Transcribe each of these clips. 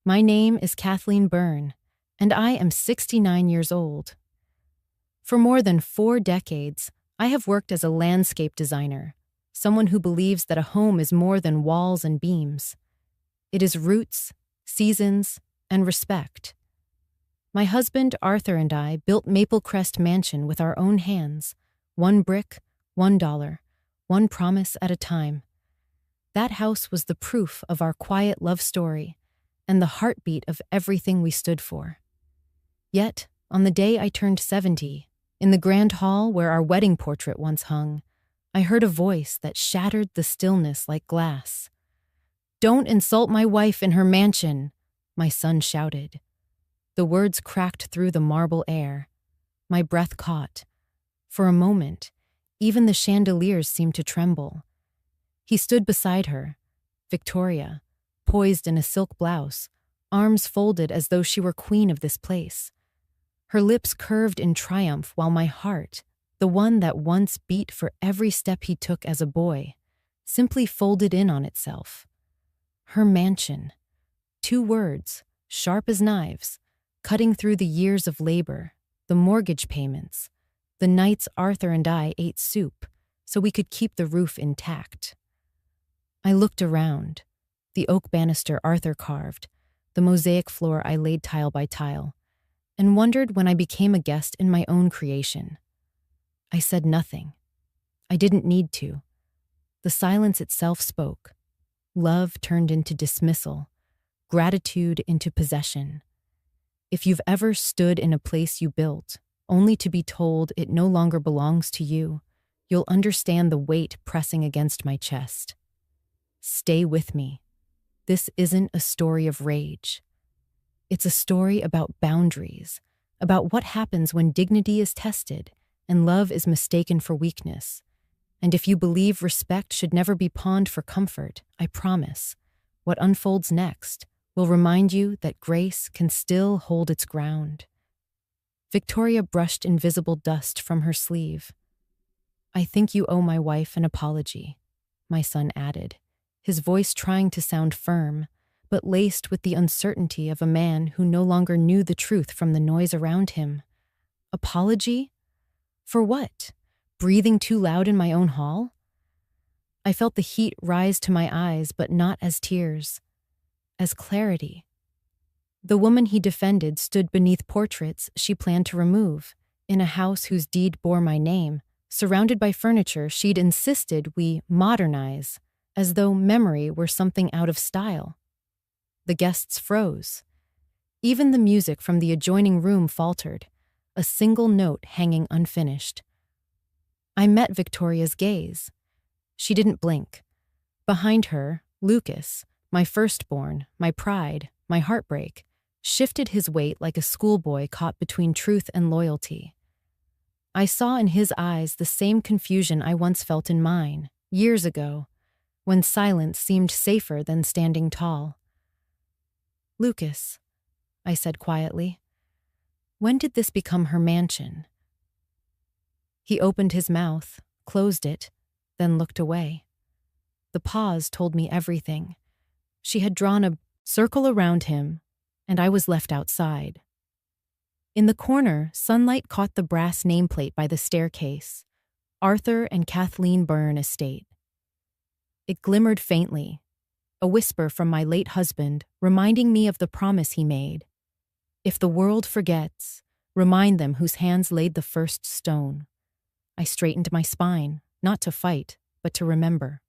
My name is Kathleen Byrne, and I am 69 years old. For more than 4 decades, I have worked as a landscape designer, someone who believes that a home is more than walls and beams. It is roots, seasons, and respect. My husband, Arthur, and I built Maple Crest Mansion with our own hands, one brick, $1, one promise at a time. That house was the proof of our quiet love story and the heartbeat of everything we stood for. Yet, on the day I turned 70, in the grand hall where our wedding portrait once hung, I heard a voice that shattered the stillness like glass. "Don't insult my wife in her mansion," my son shouted. The words cracked through the marble air. My breath caught. For a moment, even the chandeliers seemed to tremble. He stood beside her, Victoria, poised in a silk blouse, arms folded as though she were queen of this place. Her lips curved in triumph while my heart, the one that once beat for every step he took as a boy, simply folded in on itself. Her mansion. 2 words, sharp as knives, cutting through the years of labor, the mortgage payments, the nights Arthur and I ate soup so we could keep the roof intact. I looked around, the oak banister Arthur carved, the mosaic floor I laid tile by tile, and wondered when I became a guest in my own creation. I said nothing. I didn't need to. The silence itself spoke. Love turned into dismissal, gratitude into possession. If you've ever stood in a place you built, only to be told it no longer belongs to you, you'll understand the weight pressing against my chest. Stay with me. This isn't a story of rage. It's a story about boundaries, about what happens when dignity is tested and love is mistaken for weakness. And if you believe respect should never be pawned for comfort, I promise, what unfolds next will remind you that grace can still hold its ground. Victoria brushed invisible dust from her sleeve. "I think you owe my wife an apology," my son added, his voice trying to sound firm, but laced with the uncertainty of a man who no longer knew the truth from the noise around him. Apology? For what? Breathing too loud in my own hall? I felt the heat rise to my eyes, but not as tears, as clarity. The woman he defended stood beneath portraits she planned to remove, in a house whose deed bore my name, surrounded by furniture she'd insisted we modernize, as though memory were something out of style. The guests froze. Even the music from the adjoining room faltered, a single note hanging unfinished. I met Victoria's gaze. She didn't blink. Behind her, Lucas, my firstborn, my pride, my heartbreak, shifted his weight like a schoolboy caught between truth and loyalty. I saw in his eyes the same confusion I once felt in mine, years ago, when silence seemed safer than standing tall. "Lucas," I said quietly, "when did this become her mansion?" He opened his mouth, closed it, then looked away. The pause told me everything. She had drawn a circle around him, and I was left outside. In the corner, sunlight caught the brass nameplate by the staircase, Arthur and Kathleen Byrne Estate. It glimmered faintly, a whisper from my late husband reminding me of the promise he made. If the world forgets, remind them whose hands laid the first stone. I straightened my spine, not to fight, but to remember.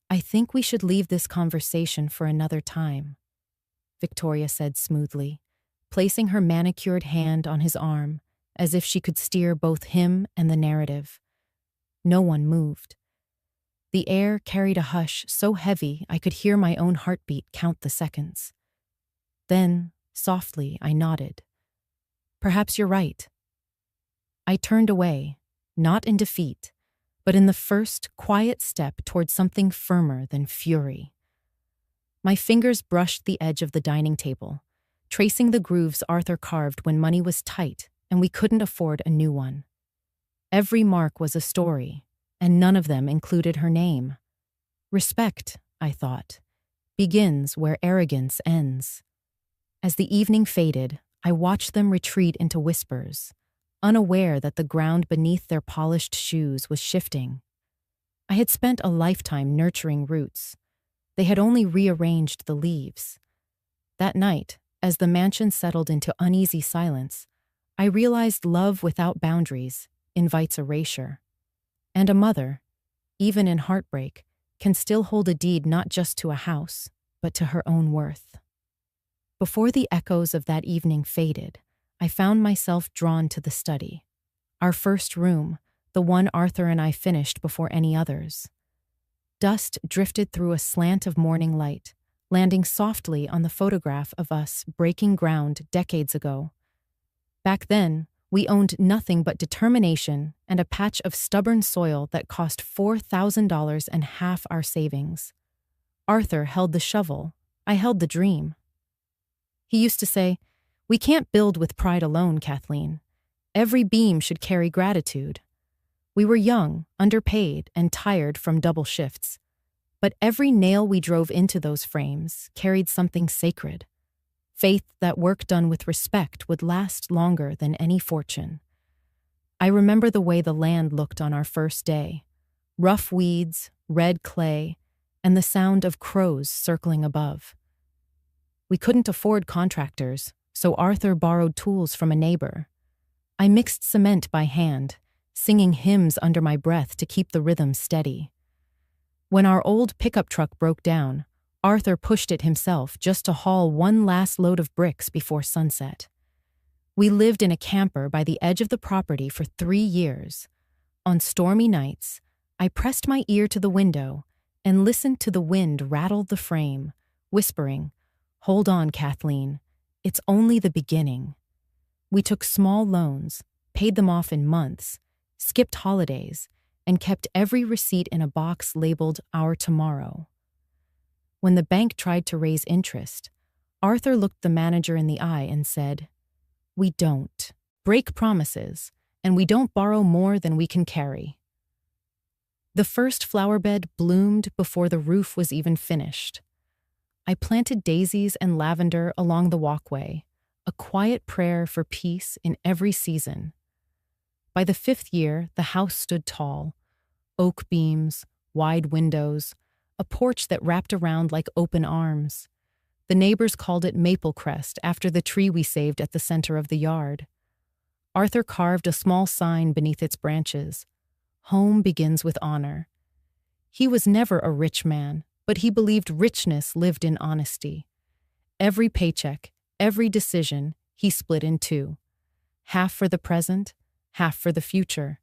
"I think we should leave this conversation for another time," Victoria said smoothly, placing her manicured hand on his arm, as if she could steer both him and the narrative. No one moved. The air carried a hush so heavy I could hear my own heartbeat count the seconds. Then, softly, I nodded. "Perhaps you're right." I turned away, not in defeat, but in the first quiet step toward something firmer than fury. My fingers brushed the edge of the dining table, tracing the grooves Arthur carved when money was tight and we couldn't afford a new one. Every mark was a story, and none of them included her name. Respect, I thought. begins where arrogance ends. As the evening faded, I watched them retreat into whispers, unaware that the ground beneath their polished shoes was shifting. I had spent a lifetime nurturing roots. They had only rearranged the leaves. That night, as the mansion settled into uneasy silence, I realized love without boundaries invites erasure. And a mother, even in heartbreak, can still hold a deed not just to a house, but to her own worth. Before the echoes of that evening faded, I found myself drawn to the study. Our first room, the one Arthur and I finished before any others. Dust drifted through a slant of morning light, landing softly on the photograph of us breaking ground decades ago. Back then, we owned nothing but determination and a patch of stubborn soil that cost $4,000 and half our savings. Arthur held the shovel. I held the dream. He used to say, "We can't build with pride alone, Kathleen. Every beam should carry gratitude." We were young, underpaid, and tired from double shifts. But every nail we drove into those frames carried something sacred. Faith that work done with respect would last longer than any fortune. I remember the way the land looked on our first day. Rough weeds, red clay, and the sound of crows circling above. We couldn't afford contractors, so Arthur borrowed tools from a neighbor. I mixed cement by hand, singing hymns under my breath to keep the rhythm steady. When our old pickup truck broke down, Arthur pushed it himself just to haul one last load of bricks before sunset. We lived in a camper by the edge of the property for 3 years. On stormy nights, I pressed my ear to the window and listened to the wind rattle the frame, whispering, "Hold on, Kathleen. It's only the beginning." We took small loans, paid them off in months, skipped holidays, and kept every receipt in a box labeled Our Tomorrow. When the bank tried to raise interest, Arthur looked the manager in the eye and said, "We don't break promises, and we don't borrow more than we can carry." The first flower bed bloomed before the roof was even finished. I planted daisies and lavender along the walkway, a quiet prayer for peace in every season. By the 5th year, the house stood tall. Oak beams, wide windows, a porch that wrapped around like open arms. The neighbors called it Maple Crest after the tree we saved at the center of the yard. Arthur carved a small sign beneath its branches. Home begins with honor. He was never a rich man, but he believed richness lived in honesty. Every paycheck, every decision, he split in two. Half for the present, half for the future.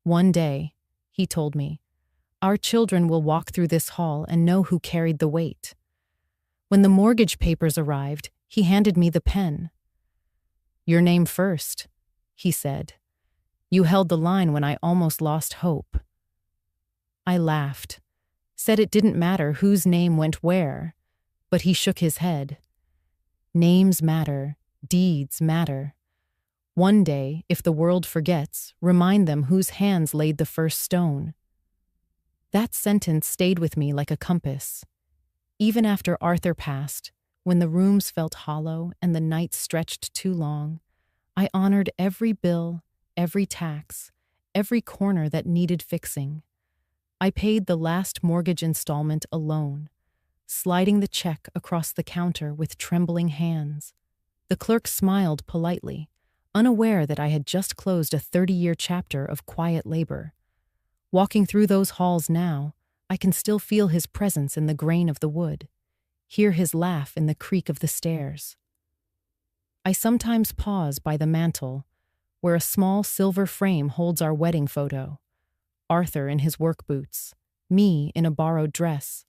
One day, he told me, our children will walk through this hall and know who carried the weight. When the mortgage papers arrived, he handed me the pen. "Your name first," he said. "You held the line when I almost lost hope." I laughed, said it didn't matter whose name went where, but he shook his head. Names matter, deeds matter. One day, if the world forgets, remind them whose hands laid the first stone. That sentence stayed with me like a compass. Even after Arthur passed, when the rooms felt hollow and the nights stretched too long, I honored every bill, every tax, every corner that needed fixing. I paid the last mortgage installment alone, sliding the check across the counter with trembling hands. The clerk smiled politely, unaware that I had just closed a 30-year chapter of quiet labor. Walking through those halls now, I can still feel his presence in the grain of the wood, hear his laugh in the creak of the stairs. I sometimes pause by the mantel, where a small silver frame holds our wedding photo. Arthur in his work boots, me in a borrowed dress.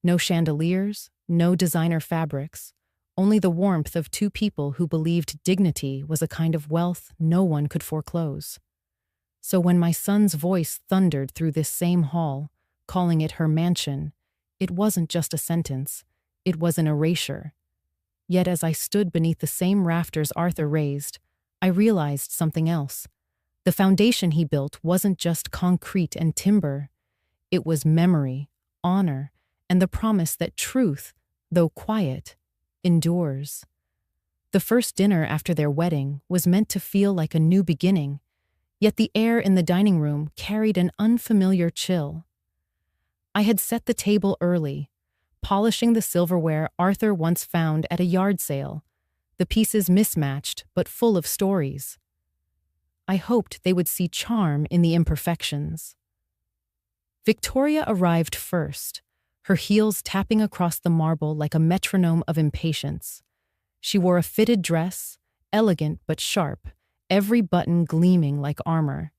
No chandeliers, no designer fabrics, only the warmth of two people who believed dignity was a kind of wealth no one could foreclose. So when my son's voice thundered through this same hall, calling it her mansion, it wasn't just a sentence, it was an erasure. Yet as I stood beneath the same rafters Arthur raised, I realized something else. The foundation he built wasn't just concrete and timber. It was memory, honor, and the promise that truth, though quiet, endures. The first dinner after their wedding was meant to feel like a new beginning, yet the air in the dining room carried an unfamiliar chill. I had set the table early, polishing the silverware Arthur once found at a yard sale, the pieces mismatched but full of stories. I hoped they would see charm in the imperfections. Victoria arrived first, her heels tapping across the marble like a metronome of impatience. She wore a fitted dress, elegant but sharp, every button gleaming like armor.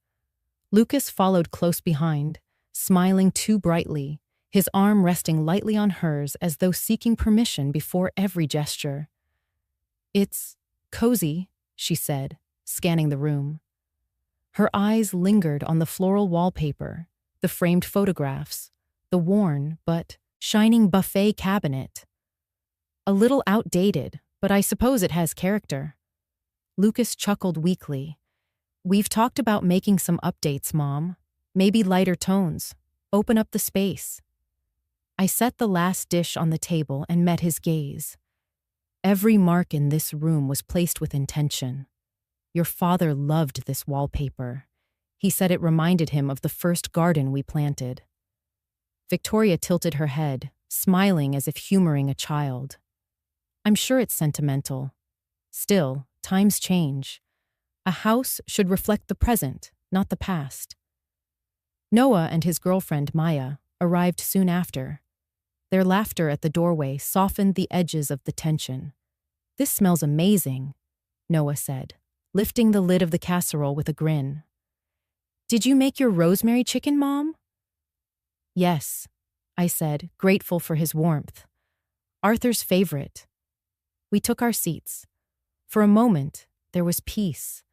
Lucas followed close behind, smiling too brightly, his arm resting lightly on hers as though seeking permission before every gesture. "It's cozy," she said, scanning the room. Her eyes lingered on the floral wallpaper, the framed photographs, the worn but shining buffet cabinet. "A little outdated, but I suppose it has character." Lucas chuckled weakly. "We've talked about making some updates, Mom. Maybe lighter tones. Open up the space." I set the last dish on the table and met his gaze. Every mark in this room was placed with intention. "Your father loved this wallpaper. He said it reminded him of the first garden we planted." Victoria tilted her head, smiling as if humoring a child. "I'm sure it's sentimental. Still, times change. A house should reflect the present, not the past." Noah and his girlfriend, Maya, arrived soon after. Their laughter at the doorway softened the edges of the tension. "This smells amazing," Noah said, lifting the lid of the casserole with a grin. "Did you make your rosemary chicken, Mom?" "Yes," I said, grateful for his warmth. "Arthur's favorite." We took our seats. For a moment, there was peace.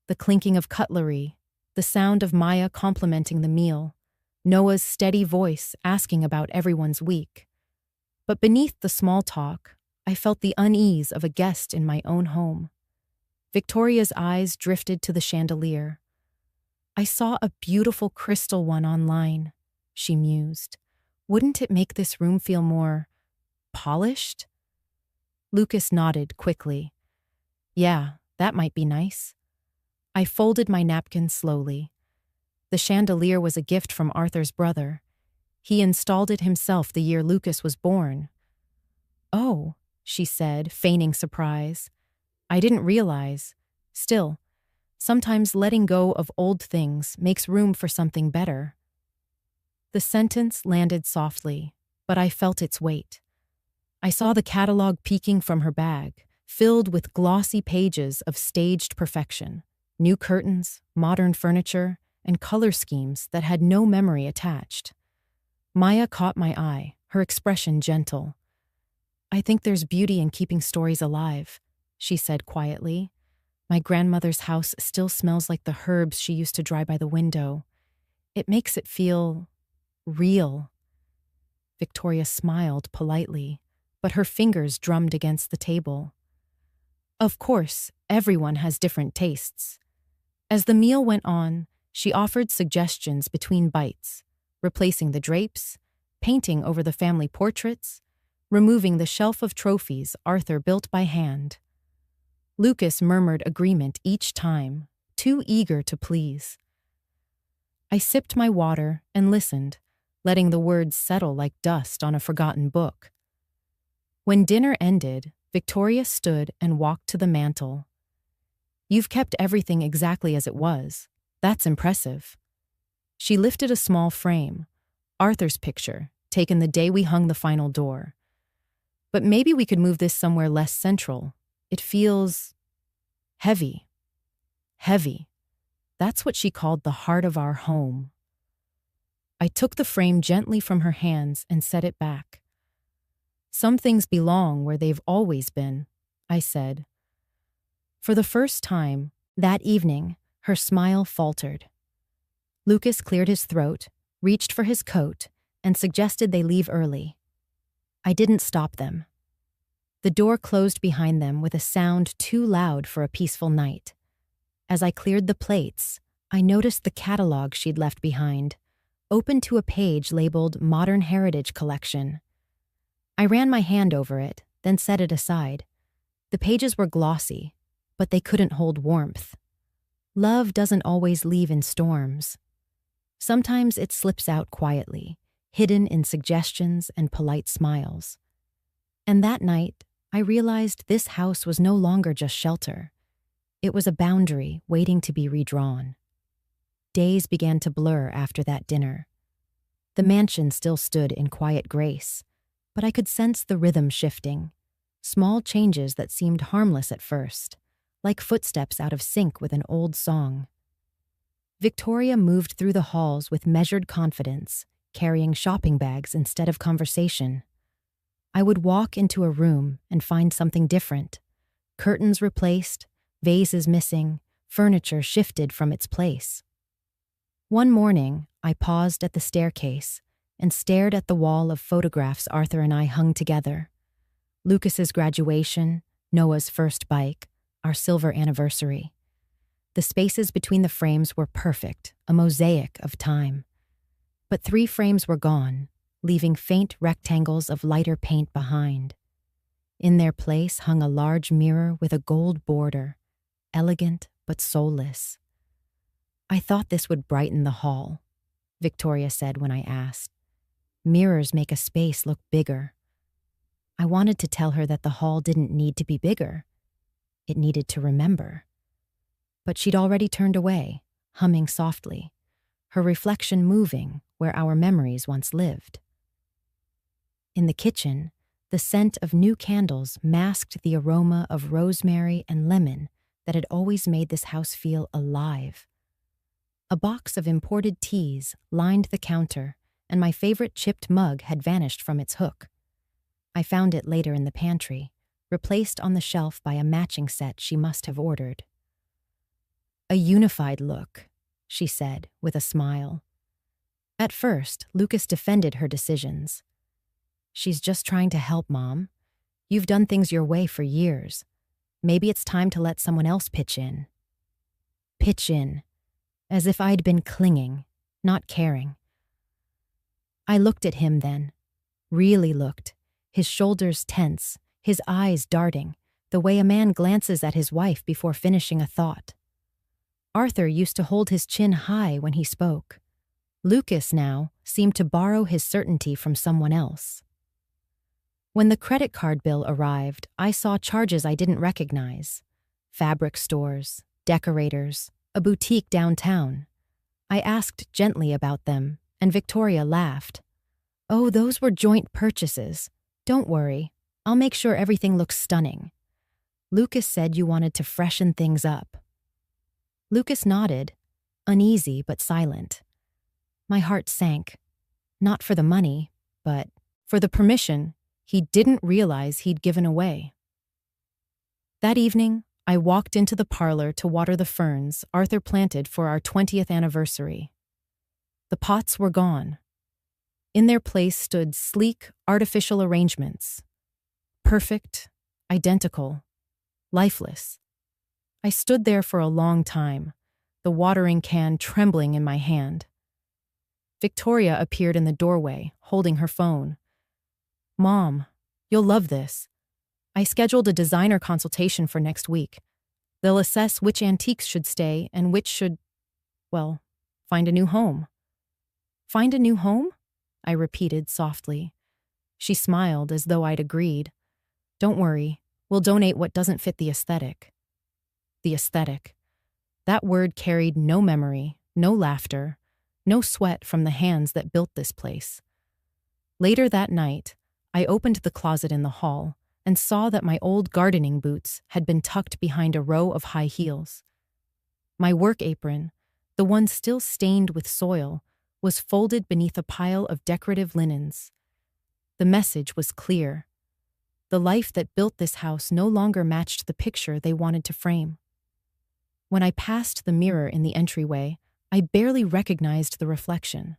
The clinking of cutlery, the sound of Maya complimenting the meal, Noah's steady voice asking about everyone's week. But beneath the small talk, I felt the unease of a guest in my own home. Victoria's eyes drifted to the chandelier. "I saw a beautiful crystal one online," she mused. "Wouldn't it make this room feel more polished?" Lucas nodded quickly. "Yeah, that might be nice." I folded my napkin slowly. The chandelier was a gift from Arthur's brother. He installed it himself the year Lucas was born. "Oh," she said, feigning surprise. "I didn't realize. Still, sometimes letting go of old things makes room for something better." The sentence landed softly, but I felt its weight. I saw the catalog peeking from her bag, filled with glossy pages of staged perfection, new curtains, modern furniture, and color schemes that had no memory attached. Maya caught my eye, her expression gentle. "I think there's beauty in keeping stories alive," she said quietly. "My grandmother's house still smells like the herbs she used to dry by the window. It makes it feel real." Victoria smiled politely, but her fingers drummed against the table. "Of course, everyone has different tastes." As the meal went on, she offered suggestions between bites, replacing the drapes, painting over the family portraits, removing the shelf of trophies Arthur built by hand. Lucas murmured agreement each time, too eager to please. I sipped my water and listened, letting the words settle like dust on a forgotten book. When dinner ended, Victoria stood and walked to the mantel. "You've kept everything exactly as it was. That's impressive." She lifted a small frame, Arthur's picture, taken the day we hung the final door. "But maybe we could move this somewhere less central. It feels heavy." Heavy. That's what she called the heart of our home. I took the frame gently from her hands and set it back. "Some things belong where they've always been," I said. For the first time, that evening, her smile faltered. Lucas cleared his throat, reached for his coat, and suggested they leave early. I didn't stop them. The door closed behind them with a sound too loud for a peaceful night. As I cleared the plates, I noticed the catalog she'd left behind, open to a page labeled Modern Heritage Collection. I ran my hand over it, then set it aside. The pages were glossy, but they couldn't hold warmth. Love doesn't always leave in storms. Sometimes it slips out quietly, hidden in suggestions and polite smiles. And that night, I realized this house was no longer just shelter. It was a boundary waiting to be redrawn. Days began to blur after that dinner. The mansion still stood in quiet grace, but I could sense the rhythm shifting, small changes that seemed harmless at first, like footsteps out of sync with an old song. Victoria moved through the halls with measured confidence, carrying shopping bags instead of conversation. I would walk into a room and find something different. Curtains replaced, vases missing, furniture shifted from its place. One morning, I paused at the staircase and stared at the wall of photographs Arthur and I hung together. Lucas's graduation, Noah's first bike, our silver anniversary. The spaces between the frames were perfect, a mosaic of time. But 3 frames were gone, leaving faint rectangles of lighter paint behind. In their place hung a large mirror with a gold border, elegant but soulless. "I thought this would brighten the hall," Victoria said when I asked. "Mirrors make a space look bigger." I wanted to tell her that the hall didn't need to be bigger. It needed to remember. But she'd already turned away, humming softly, her reflection moving where our memories once lived. In the kitchen, the scent of new candles masked the aroma of rosemary and lemon that had always made this house feel alive. A box of imported teas lined the counter, and my favorite chipped mug had vanished from its hook. I found it later in the pantry, replaced on the shelf by a matching set she must have ordered. "A unified look," she said with a smile. At first, Lucas defended her decisions. "She's just trying to help, Mom. You've done things your way for years. Maybe it's time to let someone else pitch in." Pitch in, as if I'd been clinging, not caring. I looked at him then, really looked, his shoulders tense, his eyes darting, the way a man glances at his wife before finishing a thought. Arthur used to hold his chin high when he spoke. Lucas now seemed to borrow his certainty from someone else. When the credit card bill arrived, I saw charges I didn't recognize. Fabric stores, decorators, a boutique downtown. I asked gently about them, and Victoria laughed. "Oh, those were joint purchases. Don't worry, I'll make sure everything looks stunning. Lucas said you wanted to freshen things up." Lucas nodded, uneasy but silent. My heart sank. Not for the money, but for the permission he didn't realize he'd given away. That evening, I walked into the parlor to water the ferns Arthur planted for our 20th anniversary. The pots were gone. In their place stood sleek, artificial arrangements. Perfect, identical, lifeless. I stood there for a long time, the watering can trembling in my hand. Victoria appeared in the doorway, holding her phone. "Mom, you'll love this. I scheduled a designer consultation for next week. They'll assess which antiques should stay and which should, well, find a new home." "Find a new home?" I repeated softly. She smiled as though I'd agreed. "Don't worry, we'll donate what doesn't fit the aesthetic." The aesthetic. That word carried no memory, no laughter, no sweat from the hands that built this place. Later that night, I opened the closet in the hall and saw that my old gardening boots had been tucked behind a row of high heels. My work apron, the one still stained with soil, was folded beneath a pile of decorative linens. The message was clear. The life that built this house no longer matched the picture they wanted to frame. When I passed the mirror in the entryway, I barely recognized the reflection.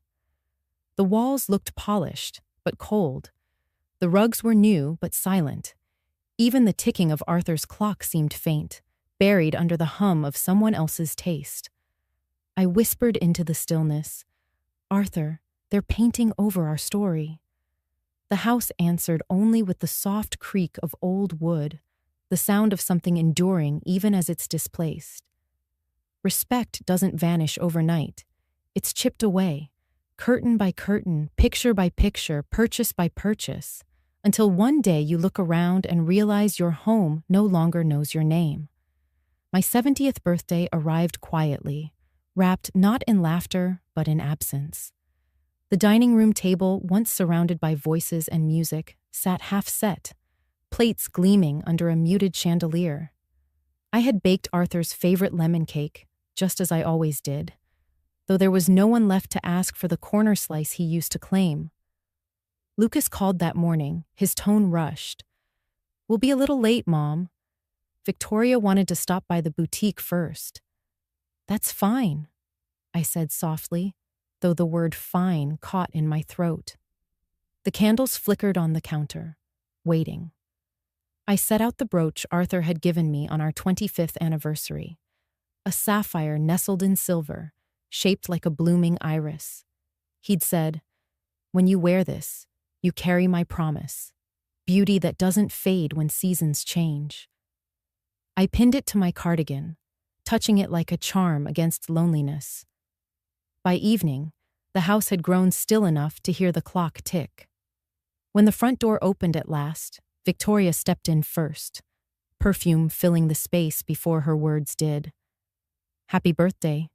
The walls looked polished, but cold. The rugs were new, but silent. Even the ticking of Arthur's clock seemed faint, buried under the hum of someone else's taste. I whispered into the stillness, "Arthur, they're painting over our story." The house answered only with the soft creak of old wood, the sound of something enduring even as it's displaced. Respect doesn't vanish overnight. It's chipped away, curtain by curtain, picture by picture, purchase by purchase, until one day you look around and realize your home no longer knows your name. My 70th birthday arrived quietly, wrapped not in laughter, but in absence. The dining room table, once surrounded by voices and music, sat half-set, plates gleaming under a muted chandelier. I had baked Arthur's favorite lemon cake, just as I always did, though there was no one left to ask for the corner slice he used to claim. Lucas called that morning, his tone rushed. "We'll be a little late, Mom. Victoria wanted to stop by the boutique first." "That's fine," I said softly, though the word fine caught in my throat. The candles flickered on the counter, waiting. I set out the brooch Arthur had given me on our 25th anniversary, a sapphire nestled in silver, shaped like a blooming iris. He'd said, "When you wear this, you carry my promise, beauty that doesn't fade when seasons change." I pinned it to my cardigan, touching it like a charm against loneliness. By evening, the house had grown still enough to hear the clock tick. When the front door opened at last, Victoria stepped in first, perfume filling the space before her words did. "Happy birthday,"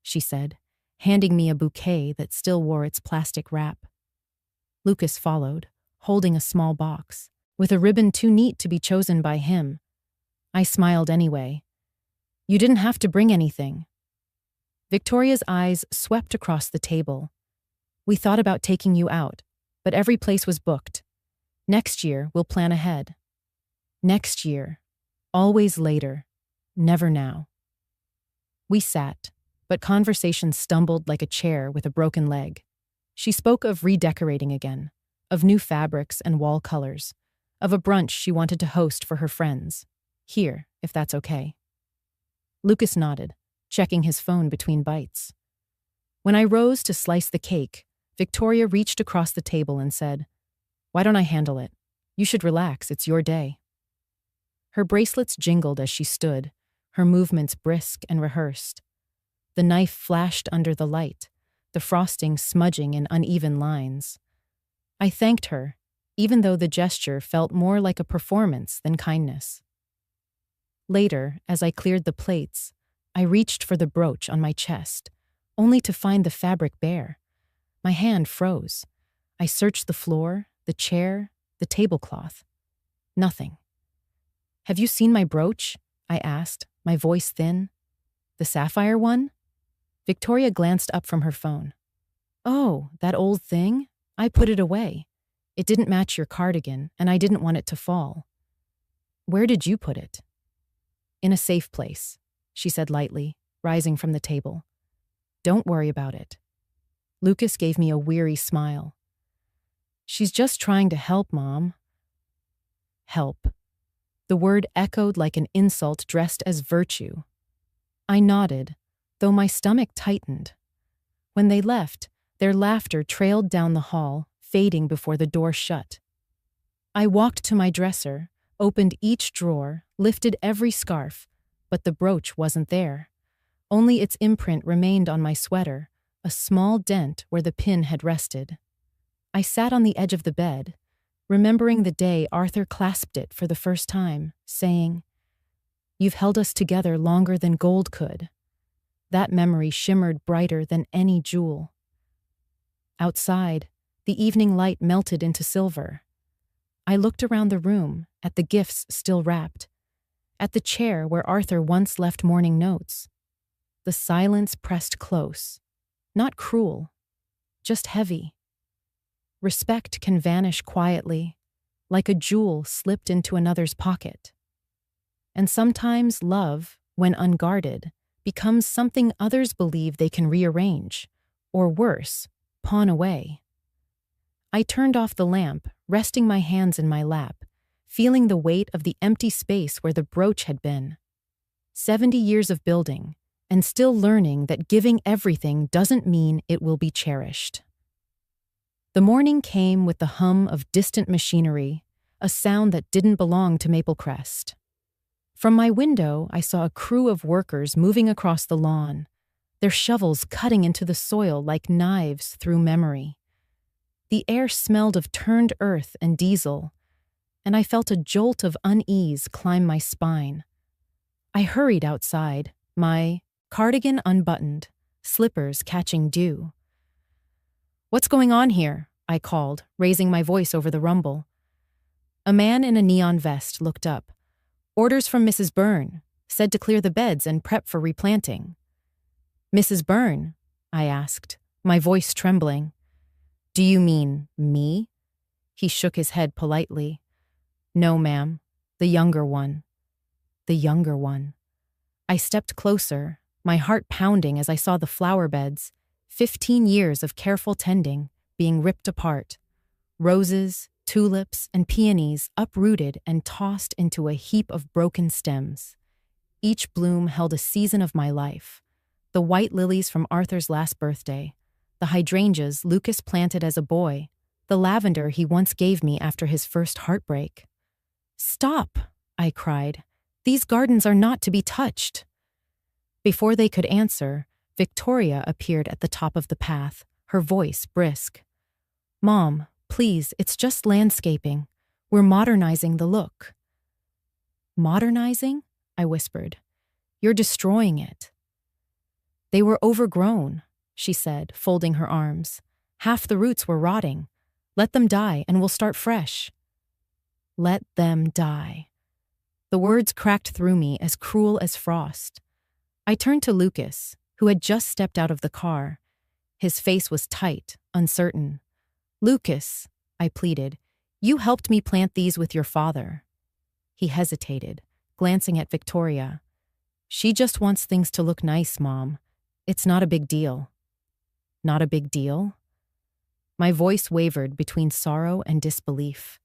she said, handing me a bouquet that still wore its plastic wrap. Lucas followed, holding a small box, with a ribbon too neat to be chosen by him. I smiled anyway. "You didn't have to bring anything." Victoria's eyes swept across the table. "We thought about taking you out, but every place was booked. Next year, we'll plan ahead." Next year. Always later. Never now. We sat, but conversation stumbled like a chair with a broken leg. She spoke of redecorating again, of new fabrics and wall colors, of a brunch she wanted to host for her friends. Here, if that's okay. Lucas nodded, checking his phone between bites. When I rose to slice the cake, Victoria reached across the table and said, "Why don't I handle it? You should relax, it's your day." Her bracelets jingled as she stood, her movements brisk and rehearsed. The knife flashed under the light, the frosting smudging in uneven lines. I thanked her, even though the gesture felt more like a performance than kindness. Later, as I cleared the plates, I reached for the brooch on my chest, only to find the fabric bare. My hand froze. I searched the floor, the chair, the tablecloth. Nothing. "Have you seen my brooch?" I asked, my voice thin. "The sapphire one?" Victoria glanced up from her phone. "Oh, that old thing? I put it away. It didn't match your cardigan, and I didn't want it to fall." "Where did you put it?" "In a safe place," she said lightly, rising from the table. "Don't worry about it." Lucas gave me a weary smile. "She's just trying to help, Mom." Help. The word echoed like an insult dressed as virtue. I nodded, though my stomach tightened. When they left, their laughter trailed down the hall, fading before the door shut. I walked to my dresser, opened each drawer, lifted every scarf, but the brooch wasn't there. Only its imprint remained on my sweater, a small dent where the pin had rested. I sat on the edge of the bed, remembering the day Arthur clasped it for the first time, saying, "You've held us together longer than gold could." That memory shimmered brighter than any jewel. Outside, the evening light melted into silver. I looked around the room, at the gifts still wrapped, at the chair where Arthur once left morning notes. The silence pressed close, not cruel, just heavy. Respect can vanish quietly, like a jewel slipped into another's pocket. And sometimes love, when unguarded, becomes something others believe they can rearrange, or worse, pawn away. I turned off the lamp, resting my hands in my lap, feeling the weight of the empty space where the brooch had been. 70 years of building, and still learning that giving everything doesn't mean it will be cherished. The morning came with the hum of distant machinery, a sound that didn't belong to Maplecrest. From my window, I saw a crew of workers moving across the lawn, their shovels cutting into the soil like knives through memory. The air smelled of turned earth and diesel, and I felt a jolt of unease climb my spine. I hurried outside, my cardigan unbuttoned, slippers catching dew. "What's going on here?" I called, raising my voice over the rumble. A man in a neon vest looked up. "Orders from Mrs. Byrne, said to clear the beds and prep for replanting." "Mrs. Byrne?" I asked, my voice trembling. "Do you mean me?" He shook his head politely. "No, ma'am. The younger one." The younger one. I stepped closer, my heart pounding as I saw the flower beds, 15 years of careful tending, being ripped apart. Roses, tulips, and peonies uprooted and tossed into a heap of broken stems. Each bloom held a season of my life. The white lilies from Arthur's last birthday, the hydrangeas Lucas planted as a boy, the lavender he once gave me after his first heartbreak. "Stop!" I cried. "These gardens are not to be touched." Before they could answer, Victoria appeared at the top of the path, her voice brisk. "Mom, please, it's just landscaping. We're modernizing the look." "Modernizing?" I whispered. "You're destroying it." "They were overgrown," she said, folding her arms. "Half the roots were rotting. Let them die and we'll start fresh." Let them die. The words cracked through me as cruel as frost. I turned to Lucas, who had just stepped out of the car. His face was tight, uncertain. "Lucas," I pleaded, "you helped me plant these with your father." He hesitated, glancing at Victoria. "She just wants things to look nice, Mom. It's not a big deal." "Not a big deal?" My voice wavered between sorrow and disbelief.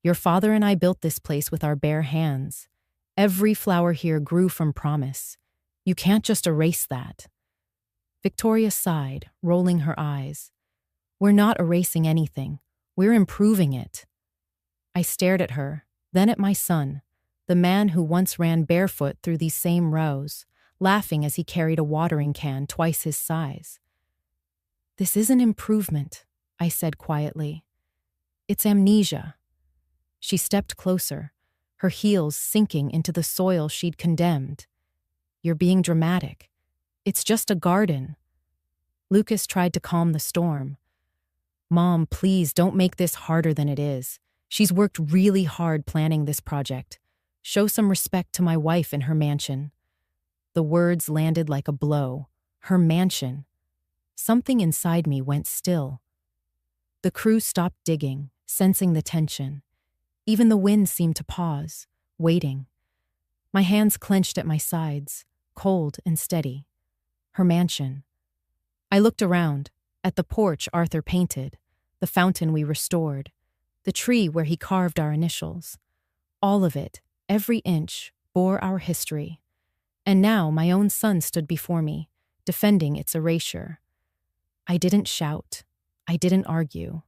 "Your father and I built this place with our bare hands. Every flower here grew from promise. You can't just erase that." Victoria sighed, rolling her eyes. "We're not erasing anything. We're improving it." I stared at her, then at my son, the man who once ran barefoot through these same rows, laughing as he carried a watering can twice his size. "This isn't improvement," I said quietly. "It's amnesia." She stepped closer, her heels sinking into the soil she'd condemned. "You're being dramatic. It's just a garden." Lucas tried to calm the storm. "Mom, please don't make this harder than it is. She's worked really hard planning this project. Show some respect to my wife in her mansion." The words landed like a blow. Her mansion. Something inside me went still. The crew stopped digging, sensing the tension. Even the wind seemed to pause, waiting. My hands clenched at my sides, cold and steady. Her mansion. I looked around, at the porch Arthur painted, the fountain we restored, the tree where he carved our initials. All of it, every inch, bore our history. And now my own son stood before me, defending its erasure. I didn't shout. I didn't argue.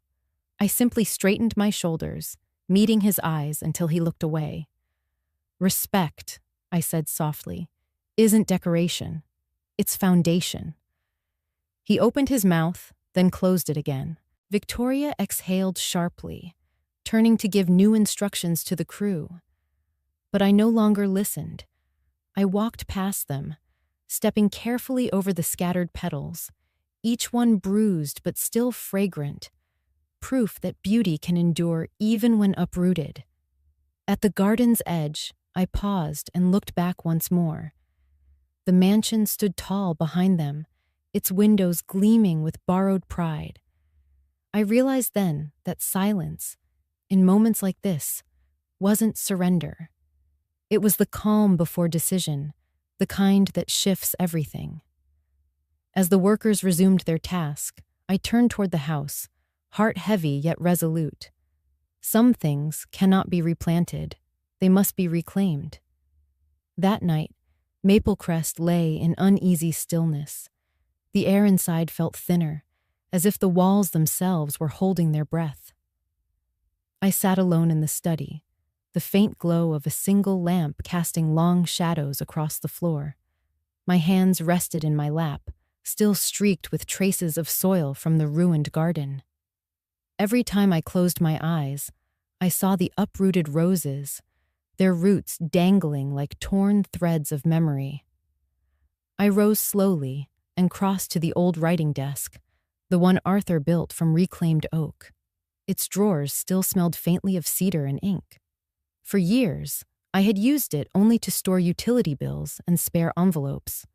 I simply straightened my shoulders, meeting his eyes until he looked away. "Respect," I said softly, "isn't decoration. It's foundation." He opened his mouth, then closed it again. Victoria exhaled sharply, turning to give new instructions to the crew. But I no longer listened. I walked past them, stepping carefully over the scattered petals, each one bruised but still fragrant, proof that beauty can endure even when uprooted. At the garden's edge, I paused and looked back once more. The mansion stood tall behind them, its windows gleaming with borrowed pride. I realized then that silence, in moments like this, wasn't surrender. It was the calm before decision, the kind that shifts everything. As the workers resumed their task, I turned toward the house, heart heavy yet resolute. Some things cannot be replanted, they must be reclaimed. That night, Maplecrest lay in uneasy stillness. The air inside felt thinner, as if the walls themselves were holding their breath. I sat alone in the study, the faint glow of a single lamp casting long shadows across the floor. My hands rested in my lap, still streaked with traces of soil from the ruined garden. Every time I closed my eyes, I saw the uprooted roses, their roots dangling like torn threads of memory. I rose slowly and crossed to the old writing desk, the one Arthur built from reclaimed oak. Its drawers still smelled faintly of cedar and ink. For years, I had used it only to store utility bills and spare envelopes.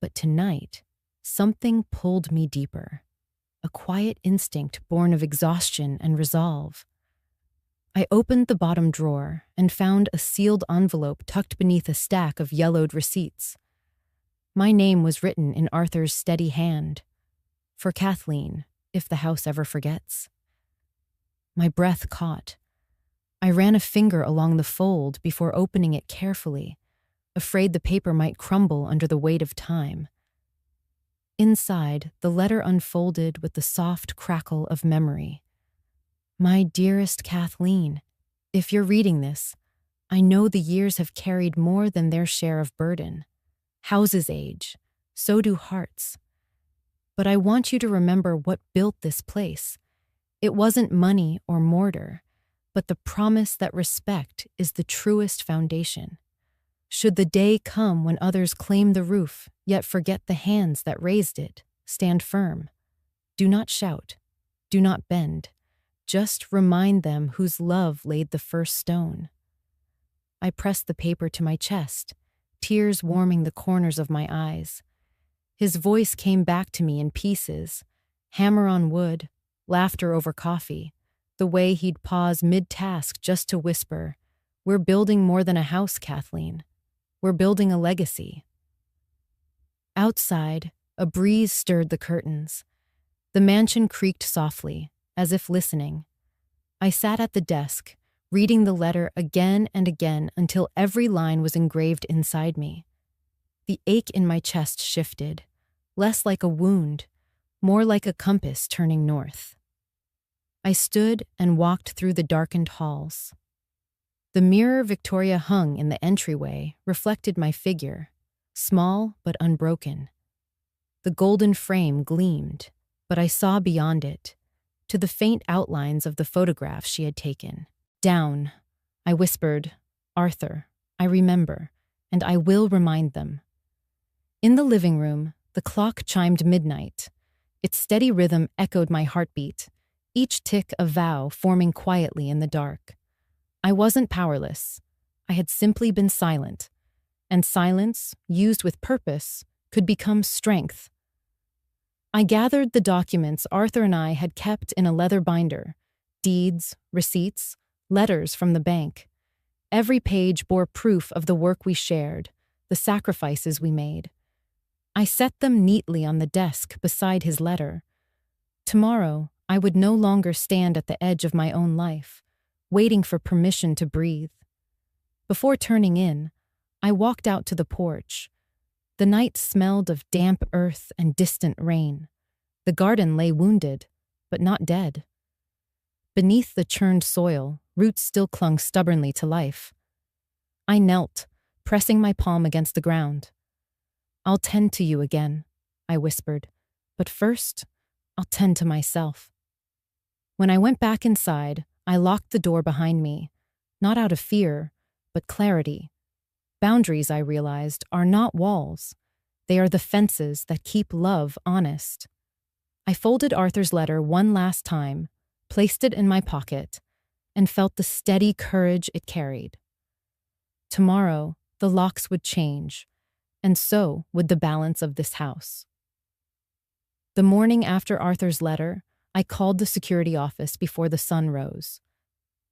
But tonight, something pulled me deeper. A quiet instinct born of exhaustion and resolve. I opened the bottom drawer and found a sealed envelope tucked beneath a stack of yellowed receipts. My name was written in Arthur's steady hand. For Kathleen, if the house ever forgets. My breath caught. I ran a finger along the fold before opening it carefully, afraid the paper might crumble under the weight of time. Inside, the letter unfolded with the soft crackle of memory. My dearest Kathleen, if you're reading this, I know the years have carried more than their share of burden. Houses age, so do hearts. But I want you to remember what built this place. It wasn't money or mortar, but the promise that respect is the truest foundation. Should the day come when others claim the roof, yet forget the hands that raised it, stand firm. Do not shout. Do not bend. Just remind them whose love laid the first stone. I pressed the paper to my chest, tears warming the corners of my eyes. His voice came back to me in pieces, hammer on wood, laughter over coffee, the way he'd pause mid-task just to whisper, "We're building more than a house, Kathleen. We're building a legacy." Outside, a breeze stirred the curtains. The mansion creaked softly, as if listening. I sat at the desk, reading the letter again and again until every line was engraved inside me. The ache in my chest shifted, less like a wound, more like a compass turning north. I stood and walked through the darkened halls. The mirror Victoria hung in the entryway reflected my figure, small but unbroken. The golden frame gleamed, but I saw beyond it, to the faint outlines of the photographs she had taken. "Down," I whispered, "Arthur, I remember, and I will remind them." In the living room, the clock chimed midnight. Its steady rhythm echoed my heartbeat, each tick a vow forming quietly in the dark. I wasn't powerless. I had simply been silent, and silence, used with purpose, could become strength. I gathered the documents Arthur and I had kept in a leather binder, deeds, receipts, letters from the bank. Every page bore proof of the work we shared, the sacrifices we made. I set them neatly on the desk beside his letter. Tomorrow, I would no longer stand at the edge of my own life, waiting for permission to breathe. Before turning in, I walked out to the porch. The night smelled of damp earth and distant rain. The garden lay wounded, but not dead. Beneath the churned soil, roots still clung stubbornly to life. I knelt, pressing my palm against the ground. "I'll tend to you again," I whispered, "but first, I'll tend to myself." When I went back inside, I locked the door behind me, not out of fear, but clarity. Boundaries, I realized, are not walls. They are the fences that keep love honest. I folded Arthur's letter one last time, placed it in my pocket, and felt the steady courage it carried. Tomorrow, the locks would change, and so would the balance of this house. The morning after Arthur's letter, I called the security office before the sun rose.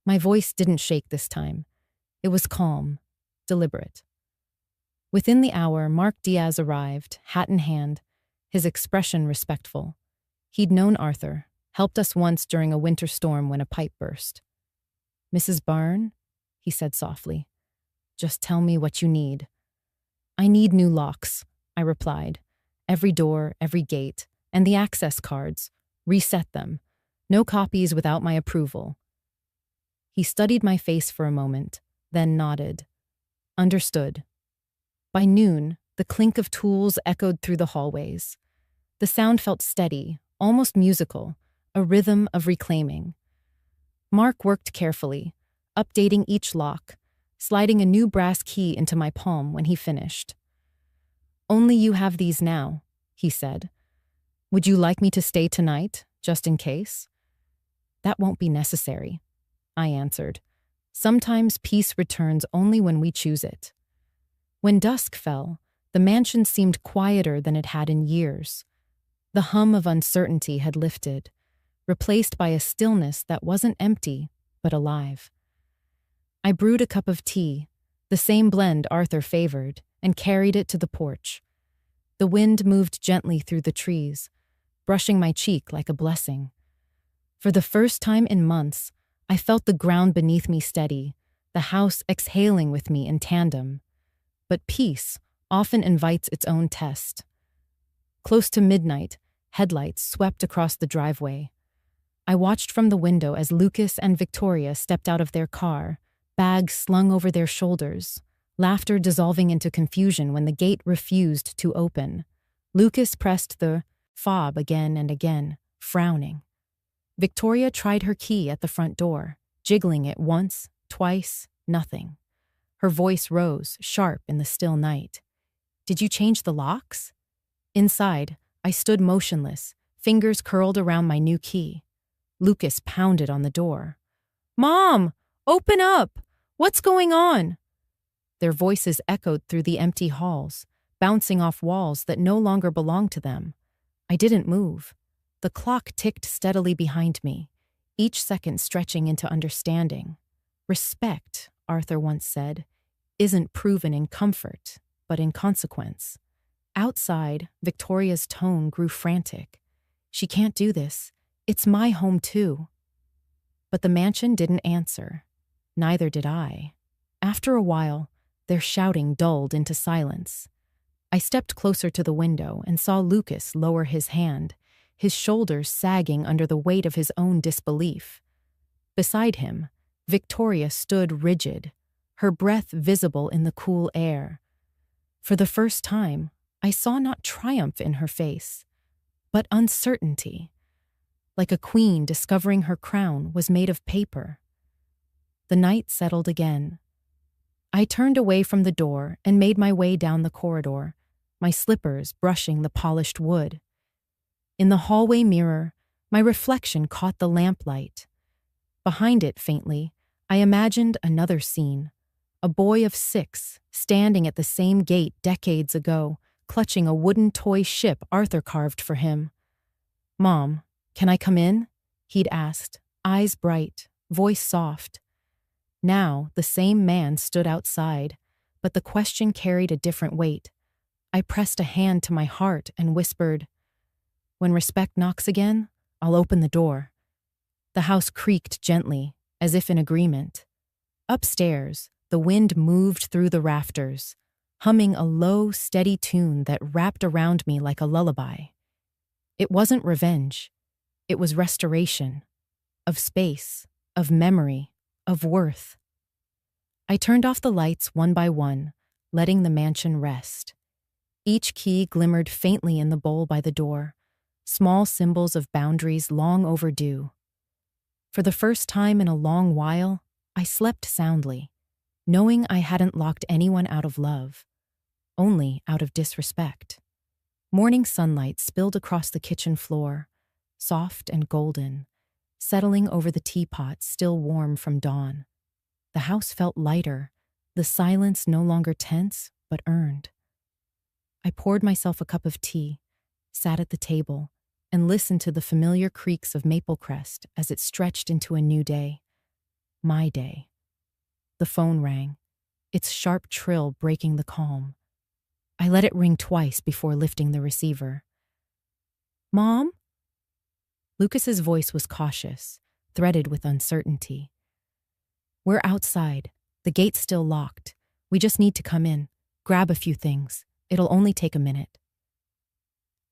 My voice didn't shake this time. It was calm, deliberate. Within the hour, Mark Diaz arrived, hat in hand, his expression respectful. He'd known Arthur, helped us once during a winter storm when a pipe burst. "Mrs. Byrne," he said softly, "just tell me what you need." "I need new locks," I replied. "Every door, every gate, and the access cards. Reset them. No copies without my approval. He studied my face for a moment, then nodded. Understood. By noon, the clink of tools echoed through the hallways. The sound felt steady, almost musical, a rhythm of reclaiming. Mark worked carefully, updating each lock, sliding a new brass key into my palm when he finished. "Only you have these now," he said. "Would you like me to stay tonight, just in case?" "That won't be necessary," I answered. "Sometimes peace returns only when we choose it." When dusk fell, the mansion seemed quieter than it had in years. The hum of uncertainty had lifted, replaced by a stillness that wasn't empty, but alive. I brewed a cup of tea, the same blend Arthur favored, and carried it to the porch. The wind moved gently through the trees, brushing my cheek like a blessing. For the first time in months, I felt the ground beneath me steady, the house exhaling with me in tandem. But peace often invites its own test. Close to midnight, headlights swept across the driveway. I watched from the window as Lucas and Victoria stepped out of their car, bags slung over their shoulders, laughter dissolving into confusion when the gate refused to open. Lucas pressed the fob again and again, frowning. Victoria tried her key at the front door, jiggling it once, twice, nothing. Her voice rose, sharp in the still night. "Did you change the locks?" Inside, I stood motionless, fingers curled around my new key. Lucas pounded on the door. "Mom, open up! What's going on?" Their voices echoed through the empty halls, bouncing off walls that no longer belonged to them. I didn't move. The clock ticked steadily behind me, each second stretching into understanding. "Respect," Arthur once said, "isn't proven in comfort, but in consequence." Outside, Victoria's tone grew frantic. "She can't do this. It's my home too." But the mansion didn't answer. Neither did I. After a while, their shouting dulled into silence. I stepped closer to the window and saw Lucas lower his hand, his shoulders sagging under the weight of his own disbelief. Beside him, Victoria stood rigid, her breath visible in the cool air. For the first time, I saw not triumph in her face, but uncertainty, like a queen discovering her crown was made of paper. The night settled again. I turned away from the door and made my way down the corridor, my slippers brushing the polished wood. In the hallway mirror, my reflection caught the lamplight. Behind it faintly, I imagined another scene. A boy of 6, standing at the same gate decades ago, clutching a wooden toy ship Arthur carved for him. "Mom, can I come in?" he'd asked, eyes bright, voice soft. Now, the same man stood outside, but the question carried a different weight. I pressed a hand to my heart and whispered, "When respect knocks again, I'll open the door." The house creaked gently, as if in agreement. Upstairs, the wind moved through the rafters, humming a low, steady tune that wrapped around me like a lullaby. It wasn't revenge. It was restoration. Of space, of memory, of worth. I turned off the lights one by one, letting the mansion rest. Each key glimmered faintly in the bowl by the door, small symbols of boundaries long overdue. For the first time in a long while, I slept soundly, knowing I hadn't locked anyone out of love, only out of disrespect. Morning sunlight spilled across the kitchen floor, soft and golden, settling over the teapot still warm from dawn. The house felt lighter, the silence no longer tense, but earned. I poured myself a cup of tea, sat at the table, and listened to the familiar creaks of maple crest as it stretched into a new day. My day. The phone rang, its sharp trill breaking the calm. I let it ring twice before lifting the receiver. "Mom?" Lucas's voice was cautious, threaded with uncertainty. "We're outside. The gate's still locked. We just need to come in, grab a few things. It'll only take a minute."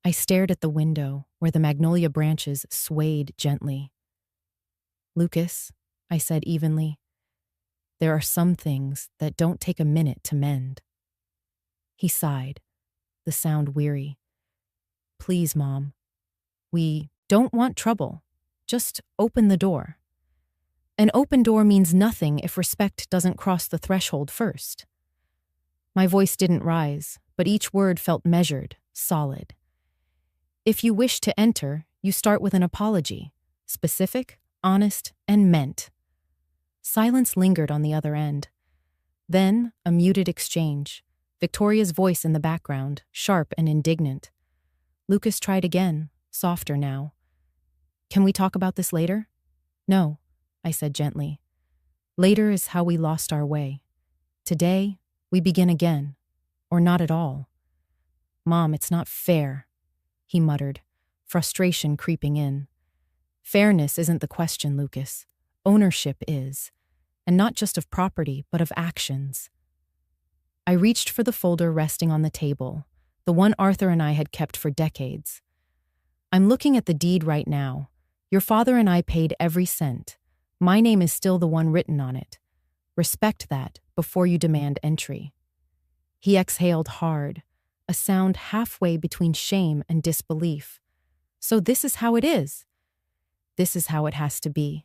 I stared at the window where the magnolia branches swayed gently. "Lucas," I said evenly, "there are some things that don't take a minute to mend." He sighed, the sound weary. "Please, Mom. We don't want trouble. Just open the door." An open door means nothing if respect doesn't cross the threshold first. My voice didn't rise, but each word felt measured, solid. "If you wish to enter, you start with an apology, specific, honest, and meant." Silence lingered on the other end. Then, a muted exchange. Victoria's voice in the background, sharp and indignant. Lucas tried again, softer now. "Can we talk about this later?" "No," I said gently. "Later is how we lost our way. Today, we begin again. Or not at all." "Mom, it's not fair," he muttered, frustration creeping in. "Fairness isn't the question, Lucas. Ownership is. And not just of property, but of actions." I reached for the folder resting on the table, the one Arthur and I had kept for decades. "I'm looking at the deed right now. Your father and I paid every cent. My name is still the one written on it. Respect that before you demand entry." He exhaled hard, a sound halfway between shame and disbelief. "So this is how it is?" "This is how it has to be."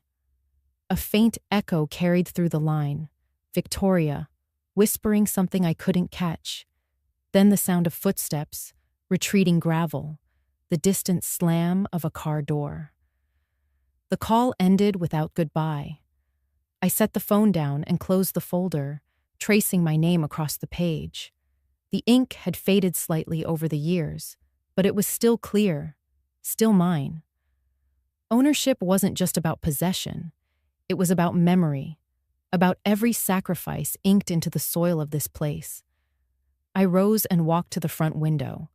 A faint echo carried through the line. Victoria, whispering something I couldn't catch. Then the sound of footsteps, retreating gravel, the distant slam of a car door. The call ended without goodbye. I set the phone down and closed the folder, tracing my name across the page. The ink had faded slightly over the years, but it was still clear, still mine. Ownership wasn't just about possession. It was about memory, about every sacrifice inked into the soil of this place. I rose and walked to the front window.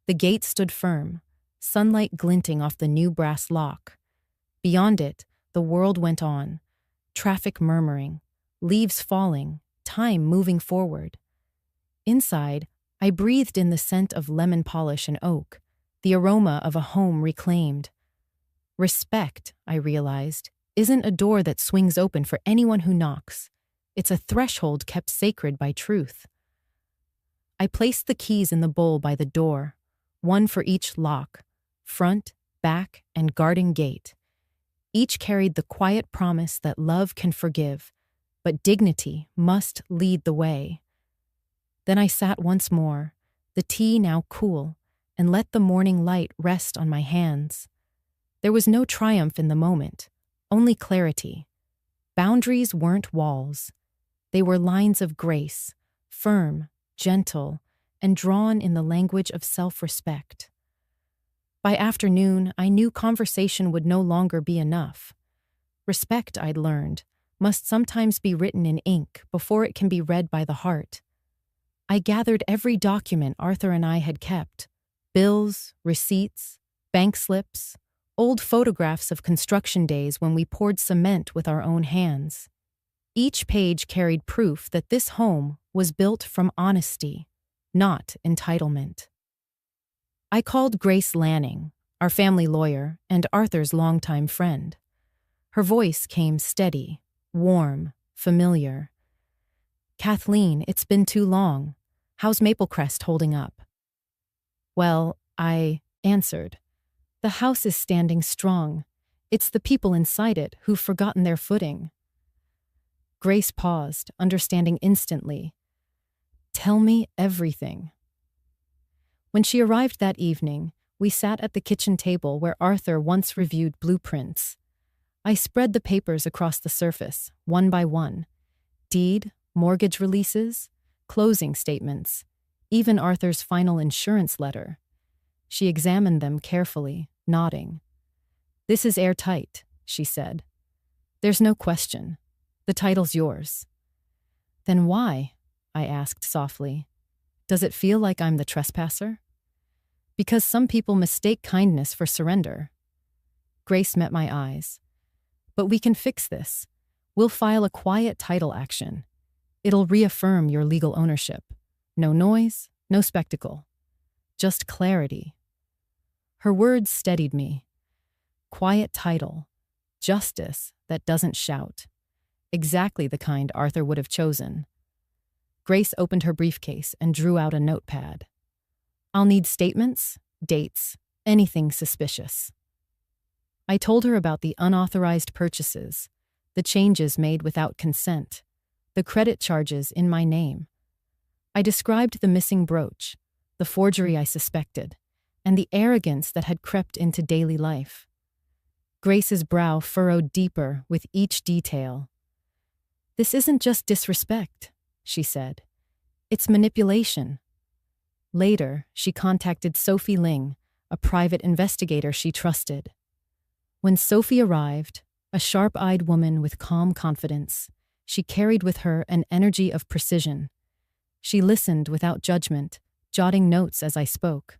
The gate stood firm, sunlight glinting off the new brass lock. Beyond it, the world went on, traffic murmuring, leaves falling, time moving forward. Inside, I breathed in the scent of lemon polish and oak, the aroma of a home reclaimed. Respect, I realized, isn't a door that swings open for anyone who knocks. It's a threshold kept sacred by truth. I placed the keys in the bowl by the door, one for each lock, front, back, and garden gate. Each carried the quiet promise that love can forgive, but dignity must lead the way. Then I sat once more, the tea now cool, and let the morning light rest on my hands. There was no triumph in the moment, only clarity. Boundaries weren't walls. They were lines of grace, firm, gentle, and drawn in the language of self-respect. By afternoon, I knew conversation would no longer be enough. Respect, I'd learned, must sometimes be written in ink before it can be read by the heart. I gathered every document Arthur and I had kept: bills, receipts, bank slips, old photographs of construction days when we poured cement with our own hands. Each page carried proof that this home was built from honesty, not entitlement. I called Grace Lanning, our family lawyer and Arthur's longtime friend. Her voice came steady, warm, familiar. "Kathleen, it's been too long. How's Maplecrest holding up?" "Well," I answered, "the house is standing strong. It's the people inside it who've forgotten their footing." Grace paused, understanding instantly. "Tell me everything." When she arrived that evening, we sat at the kitchen table where Arthur once reviewed blueprints. I spread the papers across the surface, one by one. Deed, mortgage releases, closing statements, even Arthur's final insurance letter. She examined them carefully, nodding. "This is airtight," she said. "There's no question. The title's yours." "Then why?" I asked softly. "Does it feel like I'm the trespasser?" "Because some people mistake kindness for surrender." Grace met my eyes. "But we can fix this. We'll file a quiet title action. It'll reaffirm your legal ownership. No noise, no spectacle. Just clarity." Her words steadied me. Quiet title. Justice that doesn't shout. Exactly the kind Arthur would have chosen. Grace opened her briefcase and drew out a notepad. I'll need statements, dates, anything suspicious. I told her about the unauthorized purchases, the changes made without consent, the credit charges in my name. I described the missing brooch, the forgery I suspected, and the arrogance that had crept into daily life. Grace's brow furrowed deeper with each detail. This isn't just disrespect, she said. It's manipulation. Later, she contacted Sophie Ling, a private investigator she trusted. When Sophie arrived, a sharp-eyed woman with calm confidence, she carried with her an energy of precision. She listened without judgment, jotting notes as I spoke.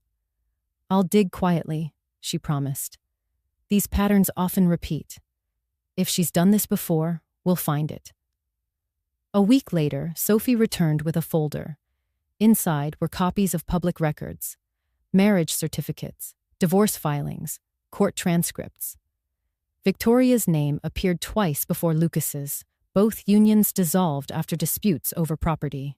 I'll dig quietly, she promised. These patterns often repeat. If she's done this before, we'll find it. A week later, Sophie returned with a folder. Inside were copies of public records, marriage certificates, divorce filings, court transcripts. Victoria's name appeared twice before Lucas's, both unions dissolved after disputes over property.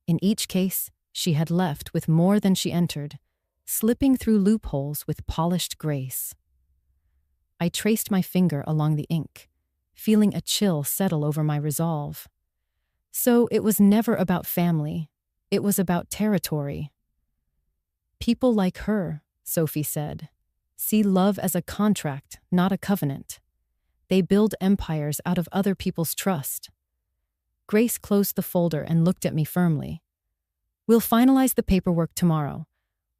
In each case, she had left with more than she entered, slipping through loopholes with polished grace. I traced my finger along the ink, feeling a chill settle over my resolve. So it was never about family, it was about territory. People like her, Sophie said, see love as a contract, not a covenant. They build empires out of other people's trust. Grace closed the folder and looked at me firmly. We'll finalize the paperwork tomorrow.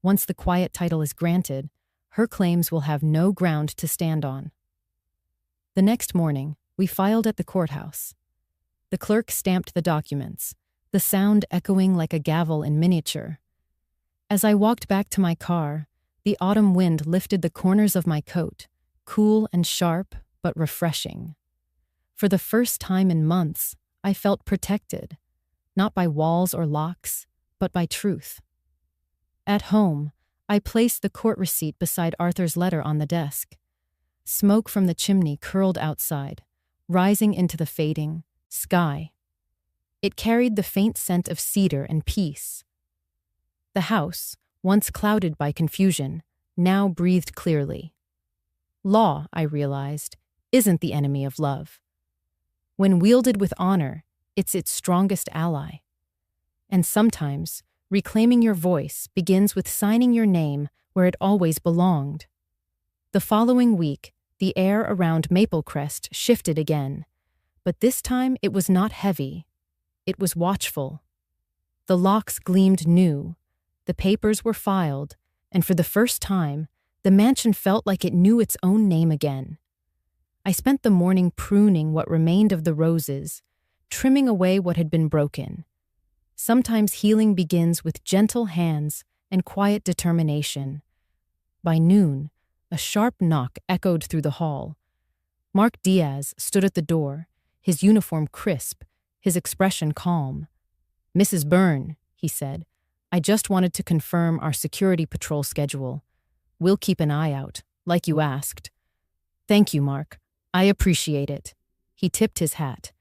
Once the quiet title is granted, her claims will have no ground to stand on. The next morning, we filed at the courthouse. The clerk stamped the documents, the sound echoing like a gavel in miniature. As I walked back to my car, the autumn wind lifted the corners of my coat, cool and sharp, but refreshing. For the first time in months, I felt protected, not by walls or locks, but by truth. At home, I placed the court receipt beside Arthur's letter on the desk. Smoke from the chimney curled outside, rising into the fading sky. It carried the faint scent of cedar and peace. The house, once clouded by confusion, now breathed clearly. Law, I realized, isn't the enemy of love. When wielded with honor, it's its strongest ally. And sometimes, reclaiming your voice begins with signing your name where it always belonged. The following week, the air around Maple Crest shifted again, but this time it was not heavy. It was watchful. The locks gleamed new, the papers were filed, and for the first time, the mansion felt like it knew its own name again. I spent the morning pruning what remained of the roses, trimming away what had been broken. Sometimes healing begins with gentle hands and quiet determination. By noon, a sharp knock echoed through the hall. Mark Diaz stood at the door, his uniform crisp, his expression calm. "Mrs. Byrne," he said, "I just wanted to confirm our security patrol schedule. We'll keep an eye out, like you asked." "Thank you, Mark. I appreciate it." He tipped his hat.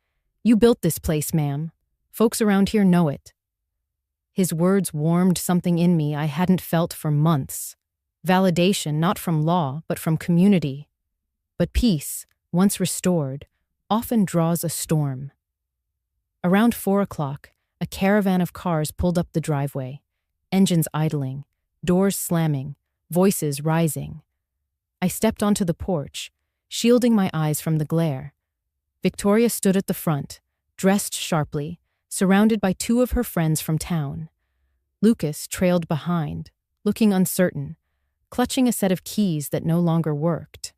"You built this place, ma'am. Folks around here know it." His words warmed something in me I hadn't felt for months. Validation not from law, but from community. But peace, once restored, often draws a storm. Around 4 o'clock, a caravan of cars pulled up the driveway, engines idling, doors slamming, voices rising. I stepped onto the porch, shielding my eyes from the glare. Victoria stood at the front, dressed sharply, surrounded by 2 of her friends from town. Lucas trailed behind, looking uncertain, clutching a set of keys that no longer worked.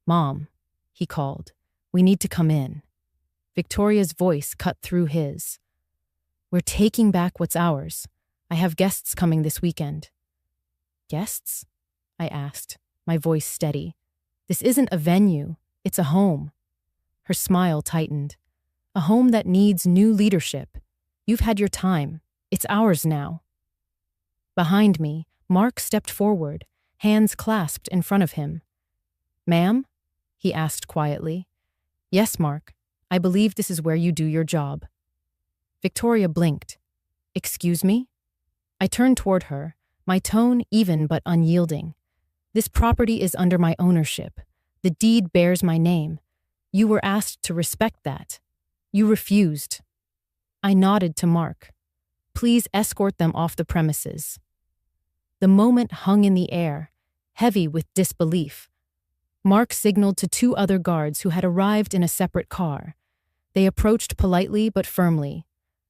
"Mom," he called, "we need to come in." Victoria's voice cut through his. "We're taking back what's ours. I have guests coming this weekend." "Guests?" I asked, my voice steady. "This isn't a venue, it's a home." Her smile tightened. "A home that needs new leadership. You've had your time. It's ours now." Behind me, Mark stepped forward, hands clasped in front of him. "Ma'am?" he asked quietly. "Yes, Mark. I believe this is where you do your job." Victoria blinked. "Excuse me?" I turned toward her, my tone even but unyielding. "This property is under my ownership. The deed bears my name. You were asked to respect that. You refused." I nodded to Mark. "Please escort them off the premises." The moment hung in the air, heavy with disbelief. Mark signaled to two other guards who had arrived in a separate car. They approached politely but firmly.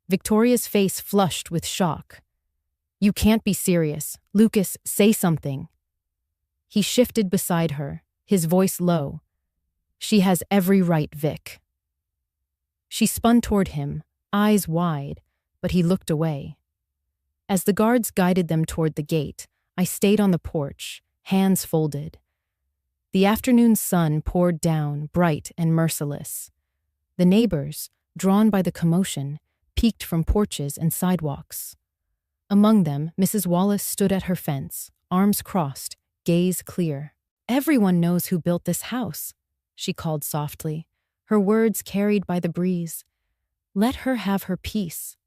Victoria's face flushed with shock. "You can't be serious. Lucas, say something." He shifted beside her, his voice low. "She has every right, Vic." She spun toward him, eyes wide, but he looked away. As the guards guided them toward the gate, I stayed on the porch, hands folded. The afternoon sun poured down, bright and merciless. The neighbors, drawn by the commotion, peeked from porches and sidewalks. Among them, Mrs. Wallace stood at her fence, arms crossed, gaze clear. "Everyone knows who built this house," she called softly, her words carried by the breeze. "Let her have her peace."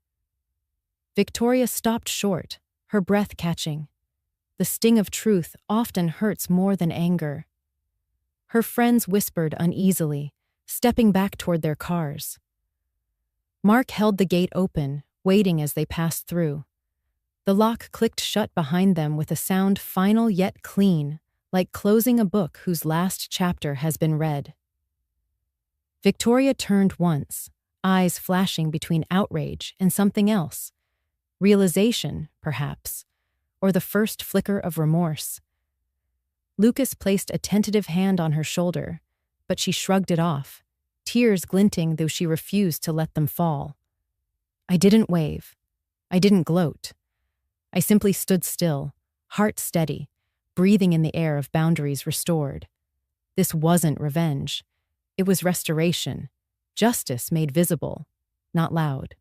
Victoria stopped short, her breath catching. The sting of truth often hurts more than anger. Her friends whispered uneasily, stepping back toward their cars. Mark held the gate open, waiting as they passed through. The lock clicked shut behind them with a sound final yet clean, like closing a book whose last chapter has been read. Victoria turned once, eyes flashing between outrage and something else. Realization, perhaps, or the first flicker of remorse. Lucas placed a tentative hand on her shoulder, but she shrugged it off, tears glinting though she refused to let them fall. I didn't wave. I didn't gloat. I simply stood still, heart steady, breathing in the air of boundaries restored. This wasn't revenge. It was restoration, justice made visible, not loud.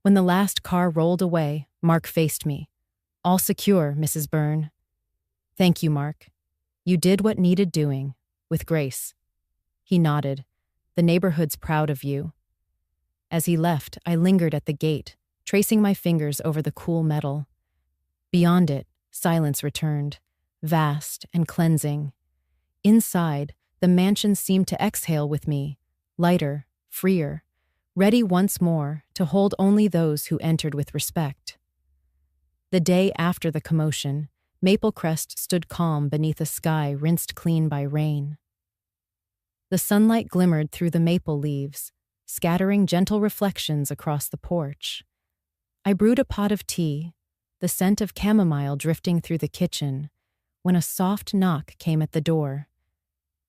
When the last car rolled away, Mark faced me. "All secure, Mrs. Byrne." "Thank you, Mark. You did what needed doing, with grace." He nodded. "The neighborhood's proud of you." As he left, I lingered at the gate, tracing my fingers over the cool metal. Beyond it, silence returned, vast and cleansing. Inside, the mansion seemed to exhale with me, lighter, freer, ready once more to hold only those who entered with respect. The day after the commotion, Maple Crest stood calm beneath a sky rinsed clean by rain. The sunlight glimmered through the maple leaves, scattering gentle reflections across the porch. I brewed a pot of tea, the scent of chamomile drifting through the kitchen, when a soft knock came at the door.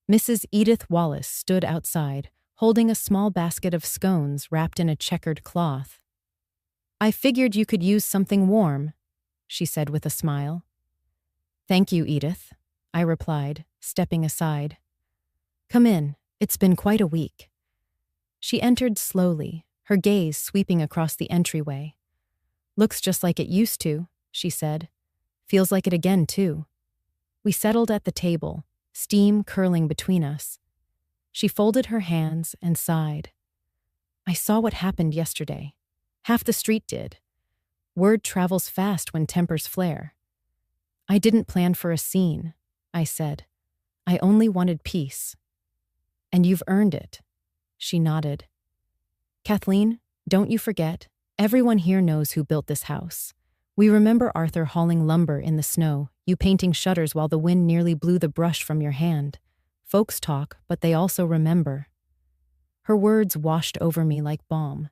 Mrs. Edith Wallace stood outside, holding a small basket of scones wrapped in a checkered cloth. "I figured you could use something warm," she said with a smile. "Thank you, Edith," I replied, stepping aside. "Come in. It's been quite a week." She entered slowly, her gaze sweeping across the entryway. "Looks just like it used to," she said. "Feels like it again, too." We settled at the table, steam curling between us. She folded her hands and sighed. "I saw what happened yesterday. Half the street did. Word travels fast when tempers flare." "I didn't plan for a scene," I said. "I only wanted peace." "And you've earned it." She nodded. "Kathleen, don't you forget, everyone here knows who built this house. We remember Arthur hauling lumber in the snow, you painting shutters while the wind nearly blew the brush from your hand. Folks talk, but they also remember." Her words washed over me like balm.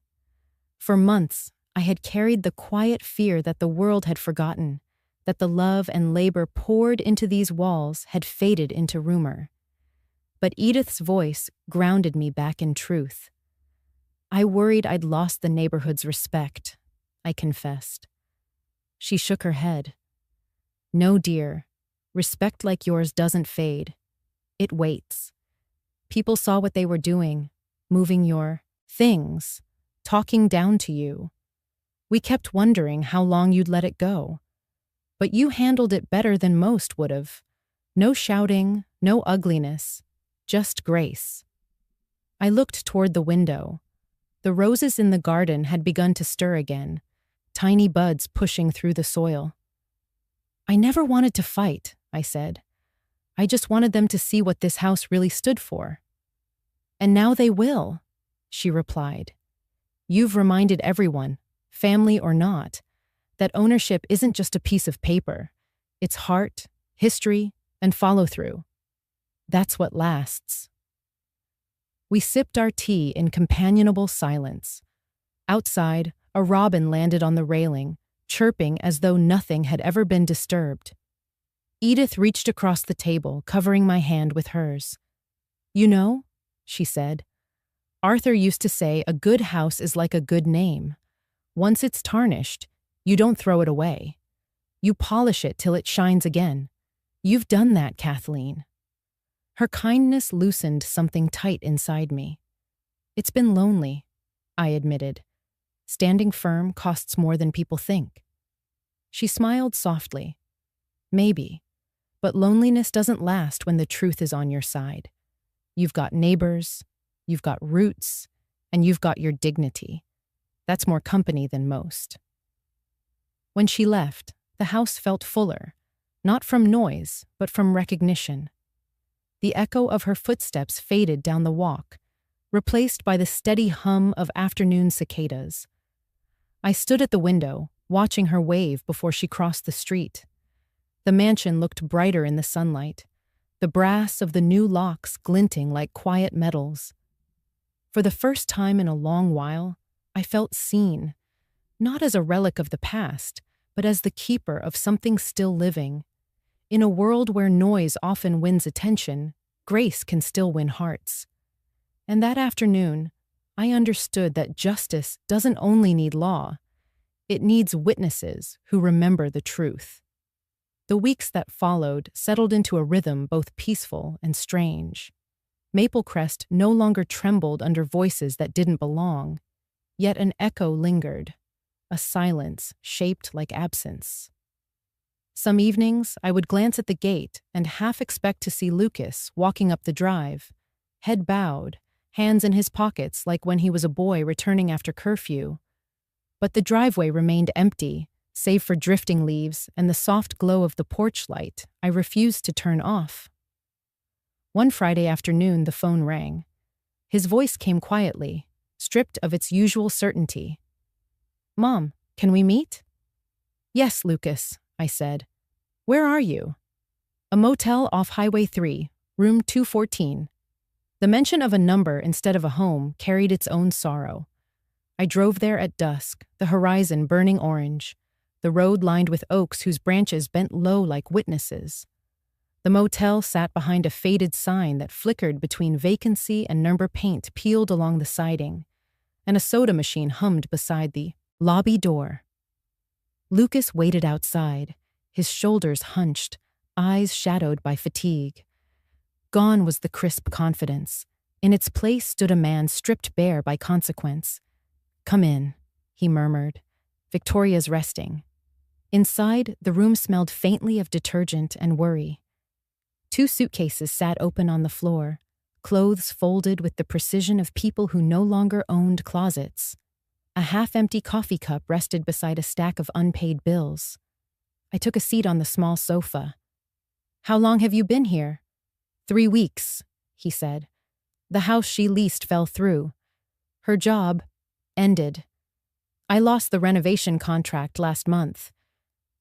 For months, I had carried the quiet fear that the world had forgotten, that the love and labor poured into these walls had faded into rumor. But Edith's voice grounded me back in truth. "I worried I'd lost the neighborhood's respect," I confessed. She shook her head. "No, dear. Respect like yours doesn't fade. It waits. People saw what they were doing, moving your things, talking down to you. We kept wondering how long you'd let it go. But you handled it better than most would have. No shouting, no ugliness, just grace. I looked toward the window. The roses in the garden had begun to stir again, tiny buds pushing through the soil. I never wanted to fight, I said. I just wanted them to see what this house really stood for. And now they will, she replied. You've reminded everyone, family or not, that ownership isn't just a piece of paper. It's heart, history, and follow-through. That's what lasts. We sipped our tea in companionable silence. Outside, a robin landed on the railing, chirping as though nothing had ever been disturbed. Edith reached across the table, covering my hand with hers. You know, she said, Arthur used to say a good house is like a good name. Once it's tarnished, you don't throw it away. You polish it till it shines again. You've done that, Kathleen. Her kindness loosened something tight inside me. It's been lonely, I admitted. Standing firm costs more than people think. She smiled softly. Maybe, but loneliness doesn't last when the truth is on your side. You've got neighbors, you've got roots, and you've got your dignity. That's more company than most. When she left, the house felt fuller, not from noise, but from recognition. The echo of her footsteps faded down the walk, replaced by the steady hum of afternoon cicadas. I stood at the window, watching her wave before she crossed the street. The mansion looked brighter in the sunlight, the brass of the new locks glinting like quiet metals. For the first time in a long while, I felt seen, not as a relic of the past, but as the keeper of something still living. In a world where noise often wins attention, grace can still win hearts. And that afternoon, I understood that justice doesn't only need law, it needs witnesses who remember the truth. The weeks that followed settled into a rhythm both peaceful and strange. Maplecrest no longer trembled under voices that didn't belong, yet an echo lingered, a silence shaped like absence. Some evenings, I would glance at the gate and half expect to see Lucas walking up the drive, head bowed, hands in his pockets like when he was a boy returning after curfew. But the driveway remained empty, save for drifting leaves and the soft glow of the porch light I refused to turn off. One Friday afternoon, the phone rang. His voice came quietly, stripped of its usual certainty. "Mom, can we meet?" "Yes, Lucas," I said. "Where are you?" "A motel off Highway 3, room 214. The mention of a number instead of a home carried its own sorrow. I drove there at dusk, the horizon burning orange, the road lined with oaks whose branches bent low like witnesses. The motel sat behind a faded sign that flickered between vacancy and number paint peeled along the siding, and a soda machine hummed beside the lobby door. Lucas waited outside, his shoulders hunched, eyes shadowed by fatigue. Gone was the crisp confidence. In its place stood a man stripped bare by consequence. "Come in," he murmured. "Victoria's resting." Inside, the room smelled faintly of detergent and worry. 2 suitcases sat open on the floor, clothes folded with the precision of people who no longer owned closets. A half-empty coffee cup rested beside a stack of unpaid bills. I took a seat on the small sofa. "How long have you been here?" 3 weeks, he said. The house she leased fell through. Her job ended. I lost the renovation contract last month.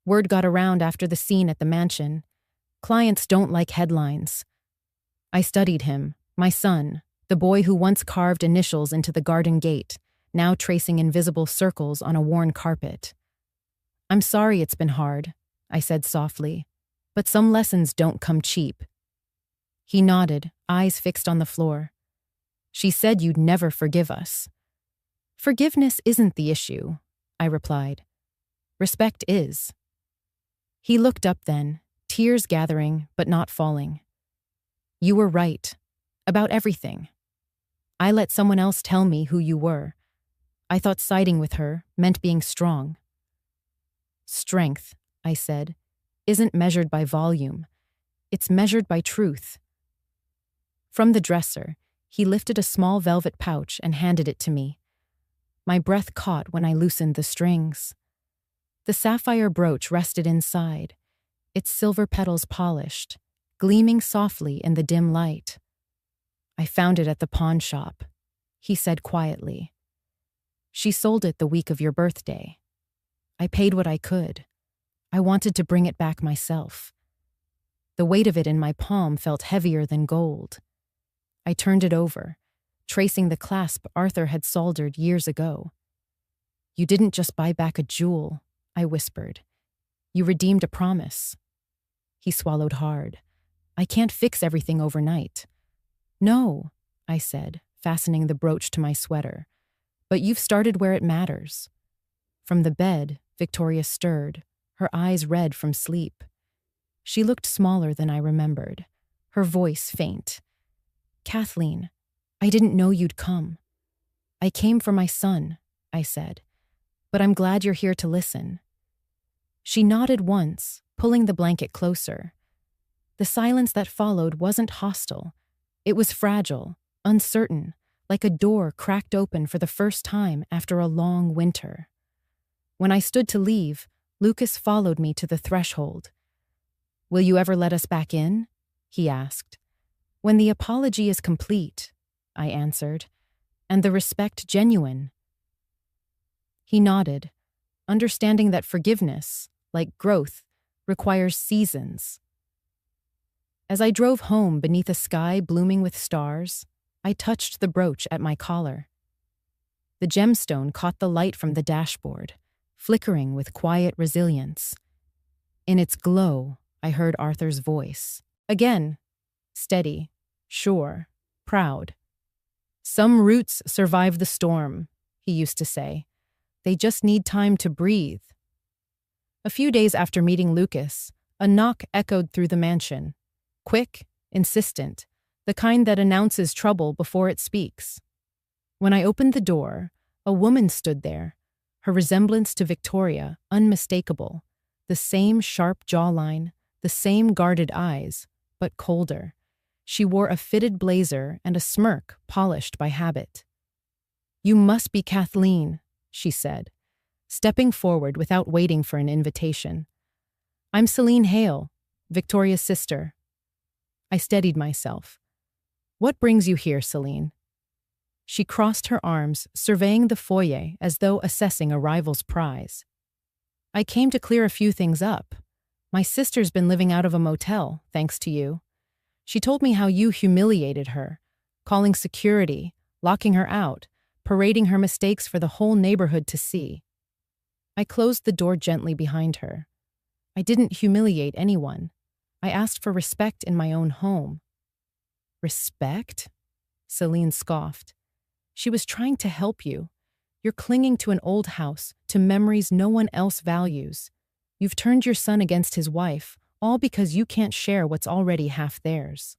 Word got around after the scene at the mansion. Clients don't like headlines. I studied him, my son, the boy who once carved initials into the garden gate, now tracing invisible circles on a worn carpet. "I'm sorry it's been hard," I said softly, "but some lessons don't come cheap." He nodded, eyes fixed on the floor. "She said you'd never forgive us." "Forgiveness isn't the issue," I replied. "Respect is." He looked up then, tears gathering but not falling. "You were right. About everything. I let someone else tell me who you were. I thought siding with her meant being strong." "Strength," I said, isn't measured by volume. It's measured by truth. From the dresser, he lifted a small velvet pouch and handed it to me. My breath caught when I loosened the strings. The sapphire brooch rested inside, its silver petals polished, gleaming softly in the dim light. "I found it at the pawn shop," he said quietly. "She sold it the week of your birthday. I paid what I could. I wanted to bring it back myself." The weight of it in my palm felt heavier than gold. I turned it over, tracing the clasp Arthur had soldered years ago. "You didn't just buy back a jewel," I whispered. "You redeemed a promise." He swallowed hard. "I can't fix everything overnight." "No," I said, fastening the brooch to my sweater. "But you've started where it matters." From the bed, Victoria stirred, her eyes red from sleep. She looked smaller than I remembered, her voice faint. "Kathleen, I didn't know you'd come." "I came for my son," I said, "but I'm glad you're here to listen." She nodded once, pulling the blanket closer. The silence that followed wasn't hostile. It was fragile, uncertain, like a door cracked open for the first time after a long winter. When I stood to leave, Lucas followed me to the threshold. "Will you ever let us back in?" he asked. "When the apology is complete," I answered, "and the respect genuine." He nodded, understanding that forgiveness, like growth, requires seasons. As I drove home beneath a sky blooming with stars, I touched the brooch at my collar. The gemstone caught the light from the dashboard, flickering with quiet resilience. In its glow, I heard Arthur's voice. Again, steady, sure, proud. "Some roots survive the storm," he used to say. "They just need time to breathe." A few days after meeting Lucas, a knock echoed through the mansion. Quick, insistent, the kind that announces trouble before it speaks. When I opened the door, a woman stood there, her resemblance to Victoria unmistakable, the same sharp jawline, the same guarded eyes, but colder. She wore a fitted blazer and a smirk polished by habit. "You must be Kathleen," she said, stepping forward without waiting for an invitation. "I'm Celine Hale, Victoria's sister." I steadied myself. "What brings you here, Celine?" She crossed her arms, surveying the foyer as though assessing a rival's prize. "I came to clear a few things up. My sister's been living out of a motel, thanks to you. She told me how you humiliated her, calling security, locking her out, parading her mistakes for the whole neighborhood to see." I closed the door gently behind her. "I didn't humiliate anyone. I asked for respect in my own home." "Respect?" Celine scoffed. "She was trying to help you. You're clinging to an old house, to memories no one else values. You've turned your son against his wife, all because you can't share what's already half theirs."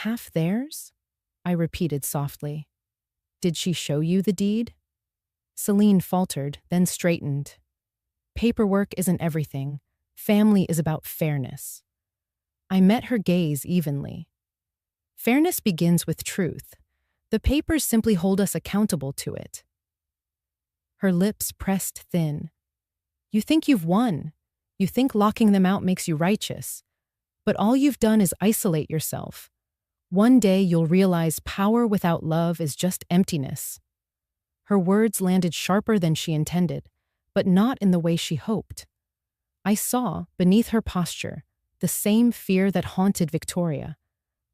"Half theirs?" I repeated softly. "Did she show you the deed?" Celine faltered, then straightened. "Paperwork isn't everything. Family is about fairness." I met her gaze evenly. "Fairness begins with truth. The papers simply hold us accountable to it." Her lips pressed thin. "You think you've won. You think locking them out makes you righteous. But all you've done is isolate yourself. One day you'll realize power without love is just emptiness." Her words landed sharper than she intended, but not in the way she hoped. I saw, beneath her posture, the same fear that haunted Victoria,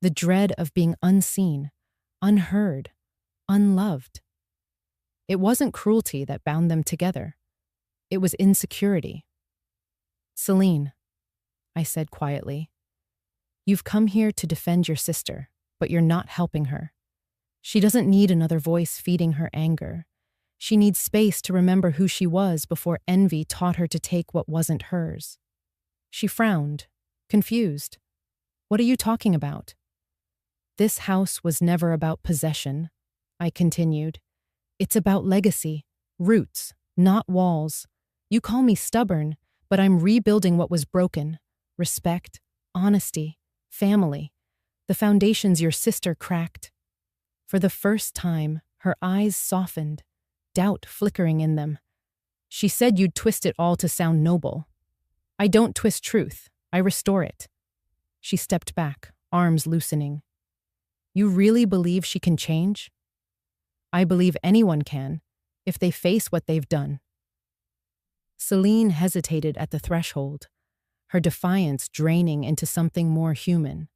the dread of being unseen, unheard, unloved. It wasn't cruelty that bound them together. It was insecurity. "Celine," I said quietly, "you've come here to defend your sister, but you're not helping her. She doesn't need another voice feeding her anger. She needs space to remember who she was before envy taught her to take what wasn't hers." She frowned, confused. "What are you talking about?" "This house was never about possession," I continued. "It's about legacy, roots, not walls. You call me stubborn, but I'm rebuilding what was broken. Respect, honesty, family, the foundations your sister cracked. For the first time, her eyes softened, doubt flickering in them. She said you'd twist it all to sound noble. I don't twist truth, I restore it. She stepped back, arms loosening. You really believe she can change? I believe anyone can, if they face what they've done. Celine hesitated at the threshold, her defiance draining into something more human.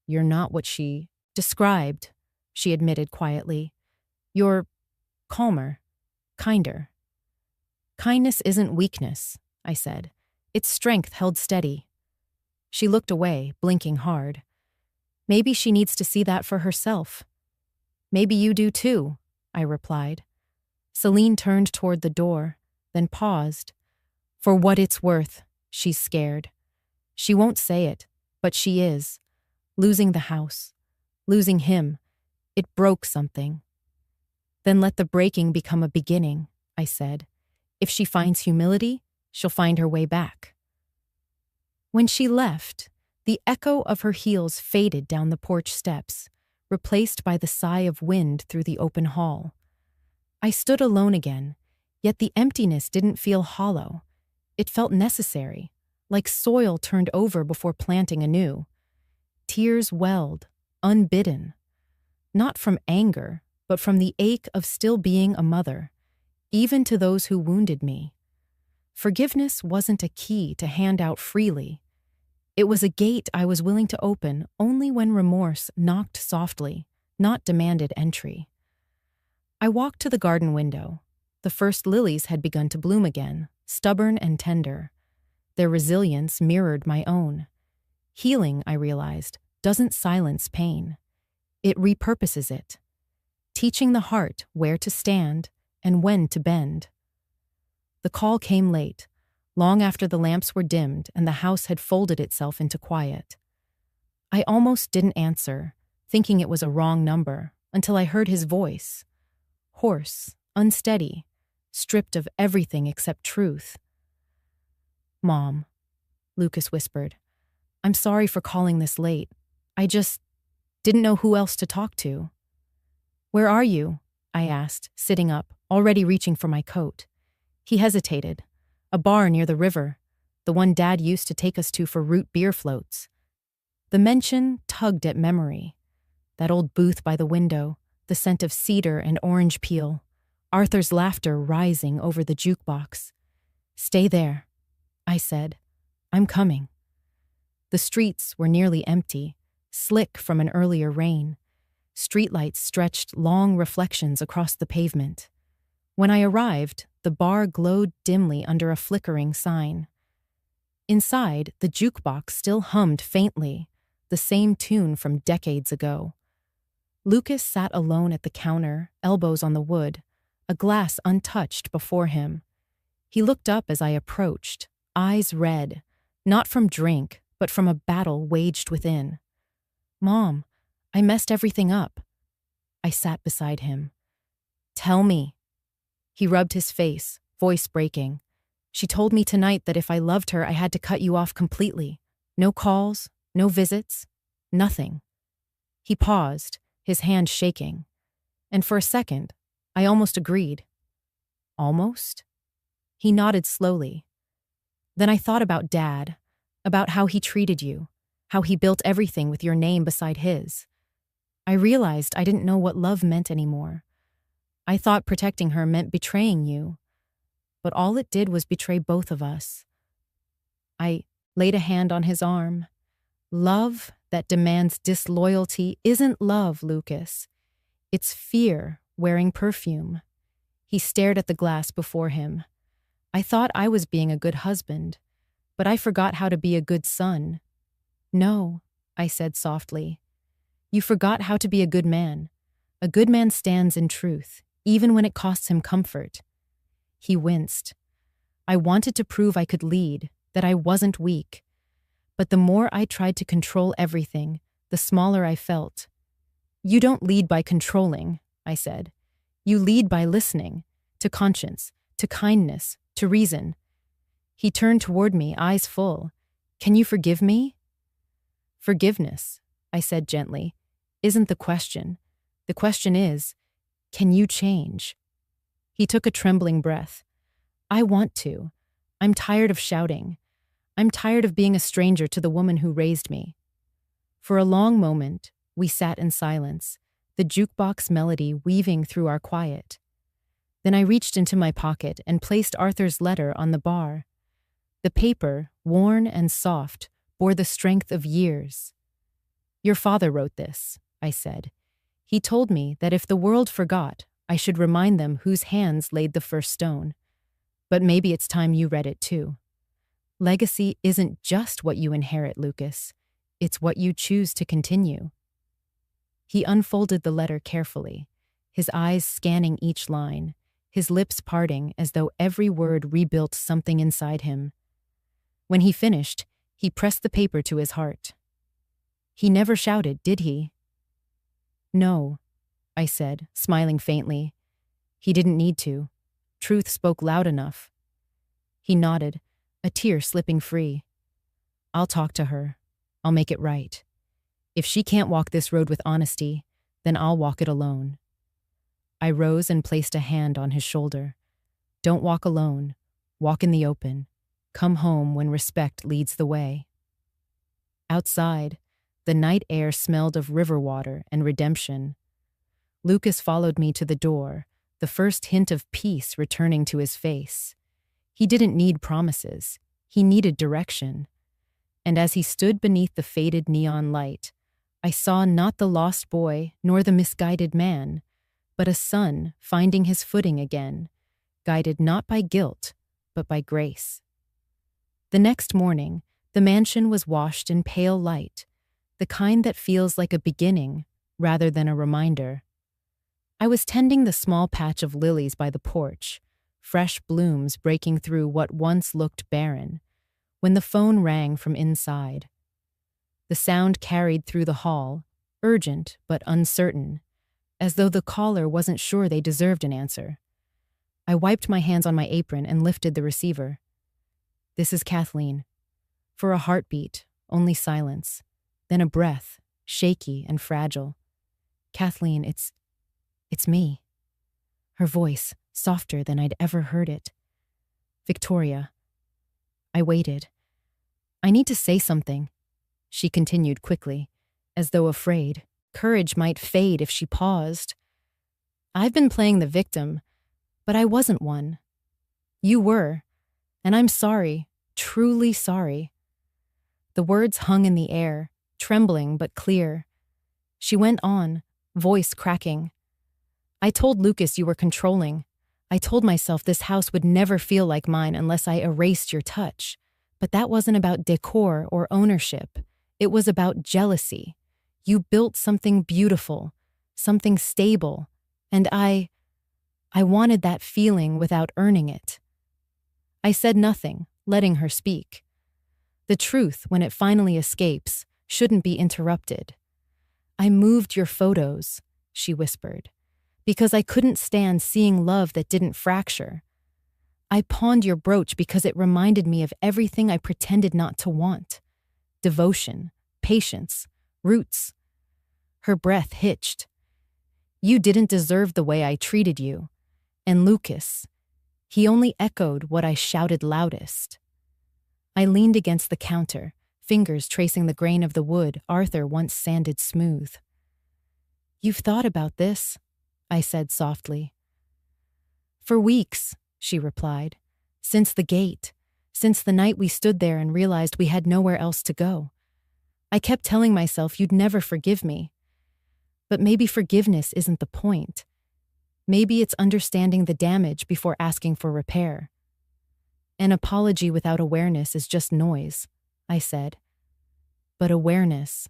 You're not what she described, she admitted quietly. You're calmer, kinder. Kindness isn't weakness, I said. It's strength held steady. She looked away, blinking hard. Maybe she needs to see that for herself. Maybe you do too, I replied. Celine turned toward the door, then paused. For what it's worth, she's scared. She won't say it, but she is. Losing the house, losing him, it broke something. Then let the breaking become a beginning, I said. If she finds humility, she'll find her way back. When she left, the echo of her heels faded down the porch steps, replaced by the sigh of wind through the open hall. I stood alone again, yet the emptiness didn't feel hollow. It felt necessary, like soil turned over before planting anew. Tears welled, unbidden. Not from anger, but from the ache of still being a mother, even to those who wounded me. Forgiveness wasn't a key to hand out freely. It was a gate I was willing to open only when remorse knocked softly, not demanded entry. I walked to the garden window. The first lilies had begun to bloom again, stubborn and tender. Their resilience mirrored my own. Healing, I realized, doesn't silence pain. It repurposes it, teaching the heart where to stand and when to bend. The call came late, long after the lamps were dimmed and the house had folded itself into quiet. I almost didn't answer, thinking it was a wrong number, until I heard his voice. Hoarse, unsteady, stripped of everything except truth. Mom, Lucas whispered, I'm sorry for calling this late. I just didn't know who else to talk to. Where are you? I asked, sitting up, already reaching for my coat. He hesitated. A bar near the river, the one Dad used to take us to for root beer floats. The mention tugged at memory. That old booth by the window, the scent of cedar and orange peel, Arthur's laughter rising over the jukebox. Stay there, I said. I'm coming. The streets were nearly empty, slick from an earlier rain. Streetlights stretched long reflections across the pavement. When I arrived, the bar glowed dimly under a flickering sign. Inside, the jukebox still hummed faintly, the same tune from decades ago. Lucas sat alone at the counter, elbows on the wood, a glass untouched before him. He looked up as I approached, eyes red, not from drink, but from a battle waged within. Mom, I messed everything up. I sat beside him. Tell me. He rubbed his face, voice breaking. She told me tonight that if I loved her, I had to cut you off completely. No calls, no visits, nothing. He paused, his hand shaking. And for a second, I almost agreed. Almost? He nodded slowly. Then I thought about Dad, about how he treated you, how he built everything with your name beside his. I realized I didn't know what love meant anymore. I thought protecting her meant betraying you, but all it did was betray both of us. I laid a hand on his arm. Love that demands disloyalty isn't love, Lucas. It's fear wearing perfume. He stared at the glass before him. I thought I was being a good husband, but I forgot how to be a good son. No, I said softly. You forgot how to be a good man. A good man stands in truth, even when it costs him comfort. He winced. I wanted to prove I could lead, that I wasn't weak. But the more I tried to control everything, the smaller I felt. You don't lead by controlling, I said. You lead by listening, to conscience, to kindness, to reason. He turned toward me, eyes full. Can you forgive me? Forgiveness, I said gently, isn't the question. The question is, can you change? He took a trembling breath. I want to. I'm tired of shouting. I'm tired of being a stranger to the woman who raised me. For a long moment, we sat in silence, the jukebox melody weaving through our quiet. Then I reached into my pocket and placed Arthur's letter on the bar. The paper, worn and soft, bore the strength of years. Your father wrote this, I said. He told me that if the world forgot, I should remind them whose hands laid the first stone. But maybe it's time you read it too. Legacy isn't just what you inherit, Lucas. It's what you choose to continue. He unfolded the letter carefully, his eyes scanning each line, his lips parting as though every word rebuilt something inside him. When he finished, he pressed the paper to his heart. He never shouted, did he? No, I said, smiling faintly. He didn't need to. Truth spoke loud enough. He nodded, a tear slipping free. I'll talk to her. I'll make it right. If she can't walk this road with honesty, then I'll walk it alone. I rose and placed a hand on his shoulder. Don't walk alone. Walk in the open. Come home when respect leads the way. Outside, the night air smelled of river water and redemption. Lucas followed me to the door, the first hint of peace returning to his face. He didn't need promises. He needed direction. And as he stood beneath the faded neon light, I saw not the lost boy nor the misguided man, but a son finding his footing again, guided not by guilt, but by grace. The next morning, the mansion was washed in pale light, the kind that feels like a beginning rather than a reminder. I was tending the small patch of lilies by the porch, fresh blooms breaking through what once looked barren, when the phone rang from inside. The sound carried through the hall, urgent but uncertain, as though the caller wasn't sure they deserved an answer. I wiped my hands on my apron and lifted the receiver. This is Kathleen. For a heartbeat, only silence, then a breath, shaky and fragile. Kathleen, it's me. Her voice, softer than I'd ever heard it. Victoria. I waited. I need to say something, she continued quickly, as though afraid. Courage might fade if she paused. I've been playing the victim, but I wasn't one. You were, and I'm sorry, truly sorry. The words hung in the air, trembling but clear. She went on, voice cracking. I told Lucas you were controlling. I told myself this house would never feel like mine unless I erased your touch. But that wasn't about decor or ownership. It was about jealousy. You built something beautiful, something stable, and I wanted that feeling without earning it. I said nothing, letting her speak. The truth, when it finally escapes, shouldn't be interrupted. I moved your photos, she whispered, because I couldn't stand seeing love that didn't fracture. I pawned your brooch because it reminded me of everything I pretended not to want. Devotion, patience, roots. Her breath hitched. You didn't deserve the way I treated you. And Lucas, he only echoed what I shouted loudest. I leaned against the counter, fingers tracing the grain of the wood Arthur once sanded smooth. You've thought about this, I said softly. For weeks, she replied. Since the gate. Since the night we stood there and realized we had nowhere else to go. I kept telling myself you'd never forgive me. But maybe forgiveness isn't the point. Maybe it's understanding the damage before asking for repair. An apology without awareness is just noise, I said. But awareness,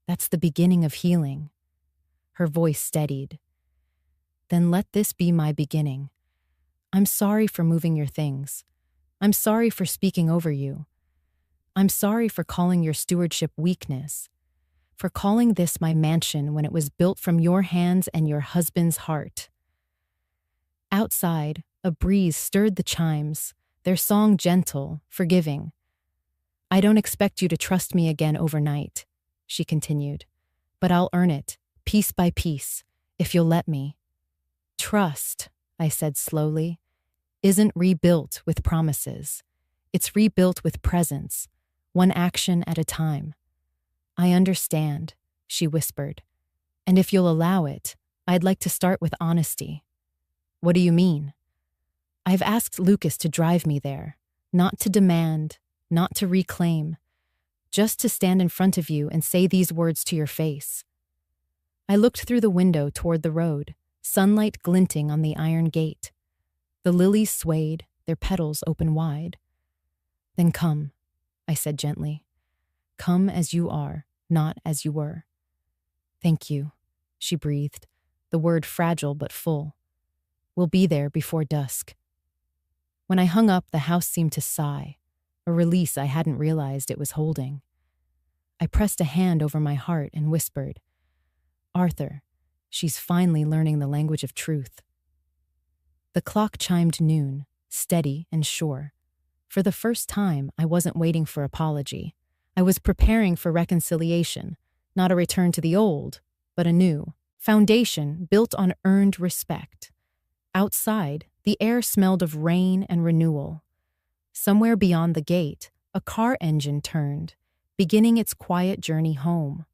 that's the beginning of healing. Her voice steadied. Then let this be my beginning. I'm sorry for moving your things. I'm sorry for speaking over you. I'm sorry for calling your stewardship weakness, for calling this my mansion when it was built from your hands and your husband's heart. Outside, a breeze stirred the chimes, their song gentle, forgiving. "I don't expect you to trust me again overnight," she continued, "but I'll earn it, piece by piece, if you'll let me." "Trust," I said slowly, "isn't rebuilt with promises. It's rebuilt with presence, one action at a time." "I understand," she whispered, "and if you'll allow it, I'd like to start with honesty." "What do you mean?" "I've asked Lucas to drive me there, not to demand, not to reclaim, just to stand in front of you and say these words to your face." I looked through the window toward the road, sunlight glinting on the iron gate. The lilies swayed, their petals open wide. "Then come," I said gently. "Come as you are, not as you were." "Thank you," she breathed, the word fragile but full. "We'll be there before dusk." When I hung up, the house seemed to sigh, a release I hadn't realized it was holding. I pressed a hand over my heart and whispered, "Arthur, she's finally learning the language of truth." The clock chimed noon, steady and sure. For the first time, I wasn't waiting for apology. I was preparing for reconciliation, not a return to the old, but a new foundation built on earned respect. Outside, the air smelled of rain and renewal. Somewhere beyond the gate, a car engine turned, beginning its quiet journey home.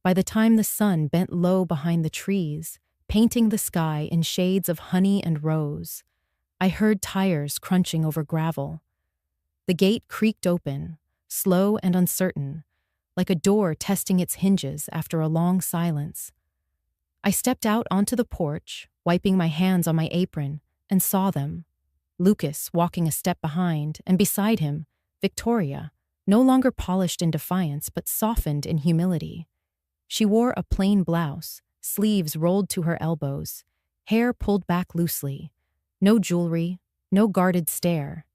By the time the sun bent low behind the trees, painting the sky in shades of honey and rose, I heard tires crunching over gravel. The gate creaked open, slow and uncertain, like a door testing its hinges after a long silence. I stepped out onto the porch, wiping my hands on my apron, and saw them. Lucas walking a step behind, and beside him, Victoria, no longer polished in defiance but softened in humility. She wore a plain blouse, sleeves rolled to her elbows, hair pulled back loosely, no jewelry, no guarded stare.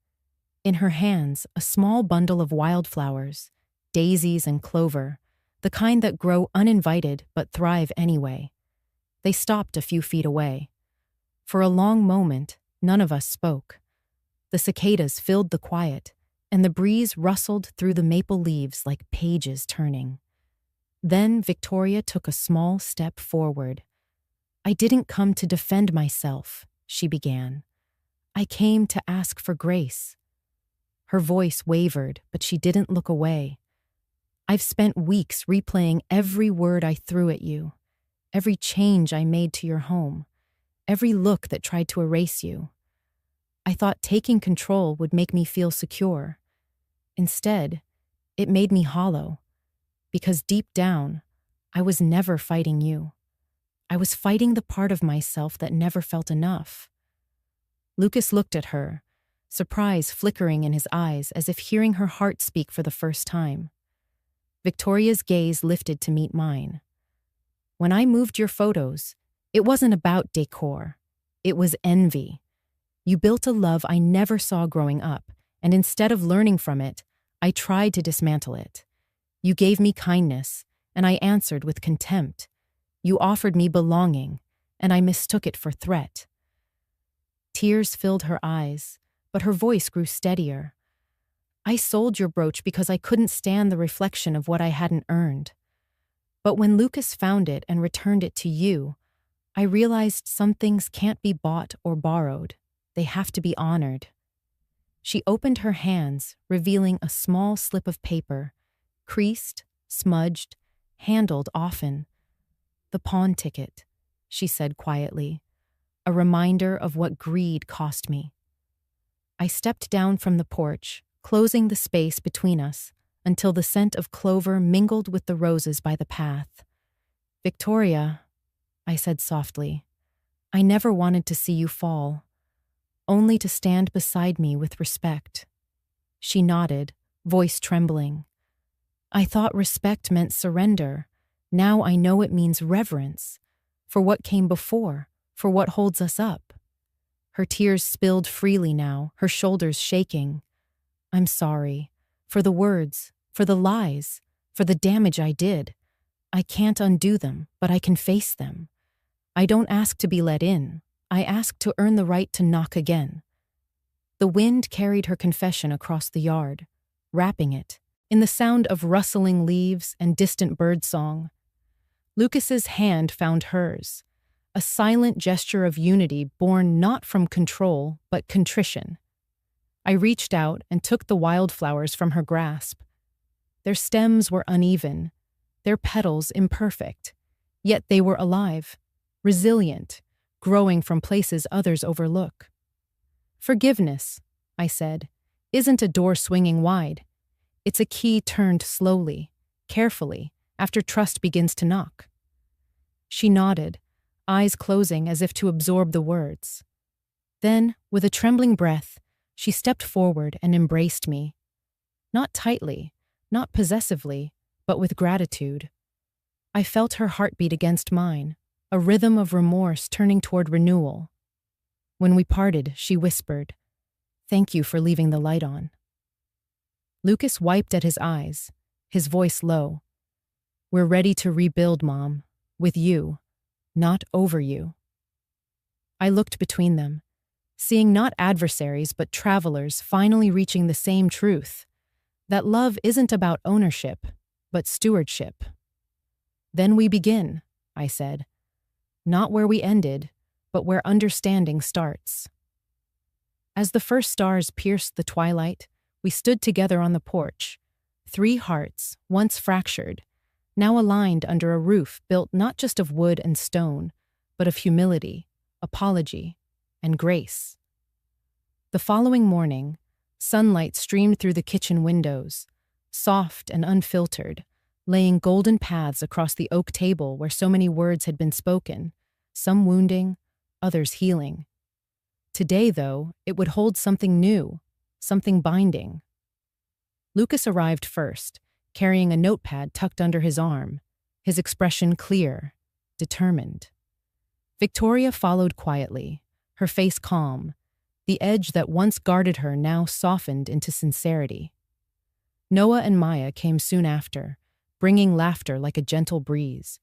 In her hands, a small bundle of wildflowers, daisies and clover, the kind that grow uninvited but thrive anyway. They stopped a few feet away. For a long moment, none of us spoke. The cicadas filled the quiet, and the breeze rustled through the maple leaves like pages turning. Then Victoria took a small step forward. "I didn't come to defend myself," she began. "I came to ask for grace." Her voice wavered, but she didn't look away. "I've spent weeks replaying every word I threw at you, every change I made to your home, every look that tried to erase you. I thought taking control would make me feel secure. Instead, it made me hollow, because deep down, I was never fighting you. I was fighting the part of myself that never felt enough." Lucas looked at her, surprise flickering in his eyes as if hearing her heart speak for the first time. Victoria's gaze lifted to meet mine. "When I moved your photos, it wasn't about decor. It was envy. You built a love I never saw growing up, and instead of learning from it, I tried to dismantle it. You gave me kindness, and I answered with contempt. You offered me belonging, and I mistook it for threat." Tears filled her eyes, but her voice grew steadier. "I sold your brooch because I couldn't stand the reflection of what I hadn't earned. But when Lucas found it and returned it to you, I realized some things can't be bought or borrowed. They have to be honored." She opened her hands, revealing a small slip of paper, creased, smudged, handled often. "The pawn ticket," she said quietly, "a reminder of what greed cost me." I stepped down from the porch, closing the space between us until the scent of clover mingled with the roses by the path. "Victoria," I said softly, "I never wanted to see you fall, only to stand beside me with respect." She nodded, voice trembling. "I thought respect meant surrender. Now I know it means reverence, for what came before, for what holds us up." Her tears spilled freely now, her shoulders shaking. "I'm sorry. For the words, for the lies, for the damage I did. I can't undo them, but I can face them. I don't ask to be let in. I ask to earn the right to knock again." The wind carried her confession across the yard, wrapping it in the sound of rustling leaves and distant birdsong. Lucas's hand found hers, a silent gesture of unity born not from control but contrition. I reached out and took the wildflowers from her grasp. Their stems were uneven, their petals imperfect, yet they were alive, resilient, growing from places others overlook. Forgiveness, I said, isn't a door swinging wide. It's a key turned slowly, carefully, after trust begins to knock. She nodded, eyes closing as if to absorb the words. Then, with a trembling breath, she stepped forward and embraced me. Not tightly, not possessively, but with gratitude. I felt her heartbeat against mine, a rhythm of remorse turning toward renewal. When we parted, she whispered, "Thank you for leaving the light on." Lucas wiped at his eyes, his voice low. "We're ready to rebuild, Mom, with you, not over you." I looked between them, seeing not adversaries but travelers finally reaching the same truth, that love isn't about ownership, but stewardship. "Then we begin," I said, "not where we ended, but where understanding starts." As the first stars pierced the twilight, we stood together on the porch, three hearts, once fractured, now aligned under a roof built not just of wood and stone, but of humility, apology, and grace. The following morning, sunlight streamed through the kitchen windows, soft and unfiltered, laying golden paths across the oak table where so many words had been spoken, some wounding, others healing. Today, though, it would hold something new, something binding. Lucas arrived first, carrying a notepad tucked under his arm, his expression clear, determined. Victoria followed quietly, her face calm, the edge that once guarded her now softened into sincerity. Noah and Maya came soon after, bringing laughter like a gentle breeze.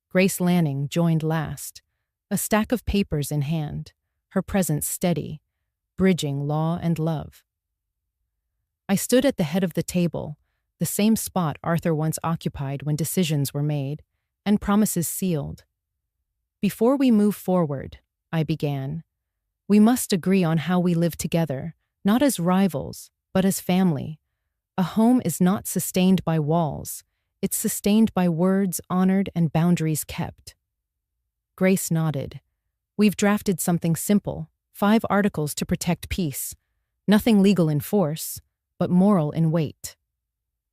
Grace Lanning joined last, a stack of papers in hand, her presence steady, bridging law and love. I stood at the head of the table, the same spot Arthur once occupied when decisions were made and promises sealed. "Before we move forward," I began, "we must agree on how we live together, not as rivals, but as family. A home is not sustained by walls. It's sustained by words honored and boundaries kept." Grace nodded. "We've drafted something simple, 5 articles to protect peace. Nothing legal in force, but moral in weight."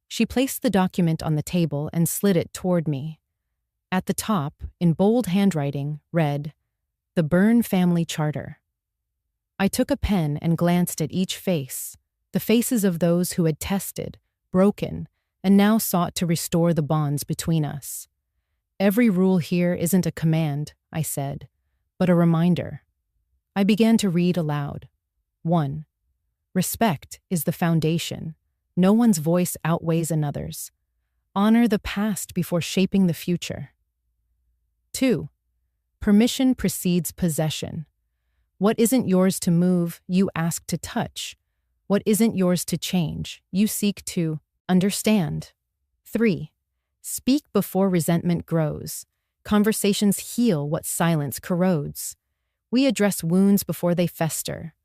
She placed the document on the table and slid it toward me. At the top, in bold handwriting, read, "The Byrne Family Charter." I took a pen and glanced at each face, the faces of those who had tested, broken, and now sought to restore the bonds between us. "Every rule here isn't a command," I said, "but a reminder." I began to read aloud. 1. Respect is the foundation. No one's voice outweighs another's. Honor the past before shaping the future. 2. Permission precedes possession. What isn't yours to move, you ask to touch. What isn't yours to change, you seek to understand. 3. Speak before resentment grows. Conversations heal what silence corrodes. We address wounds before they fester.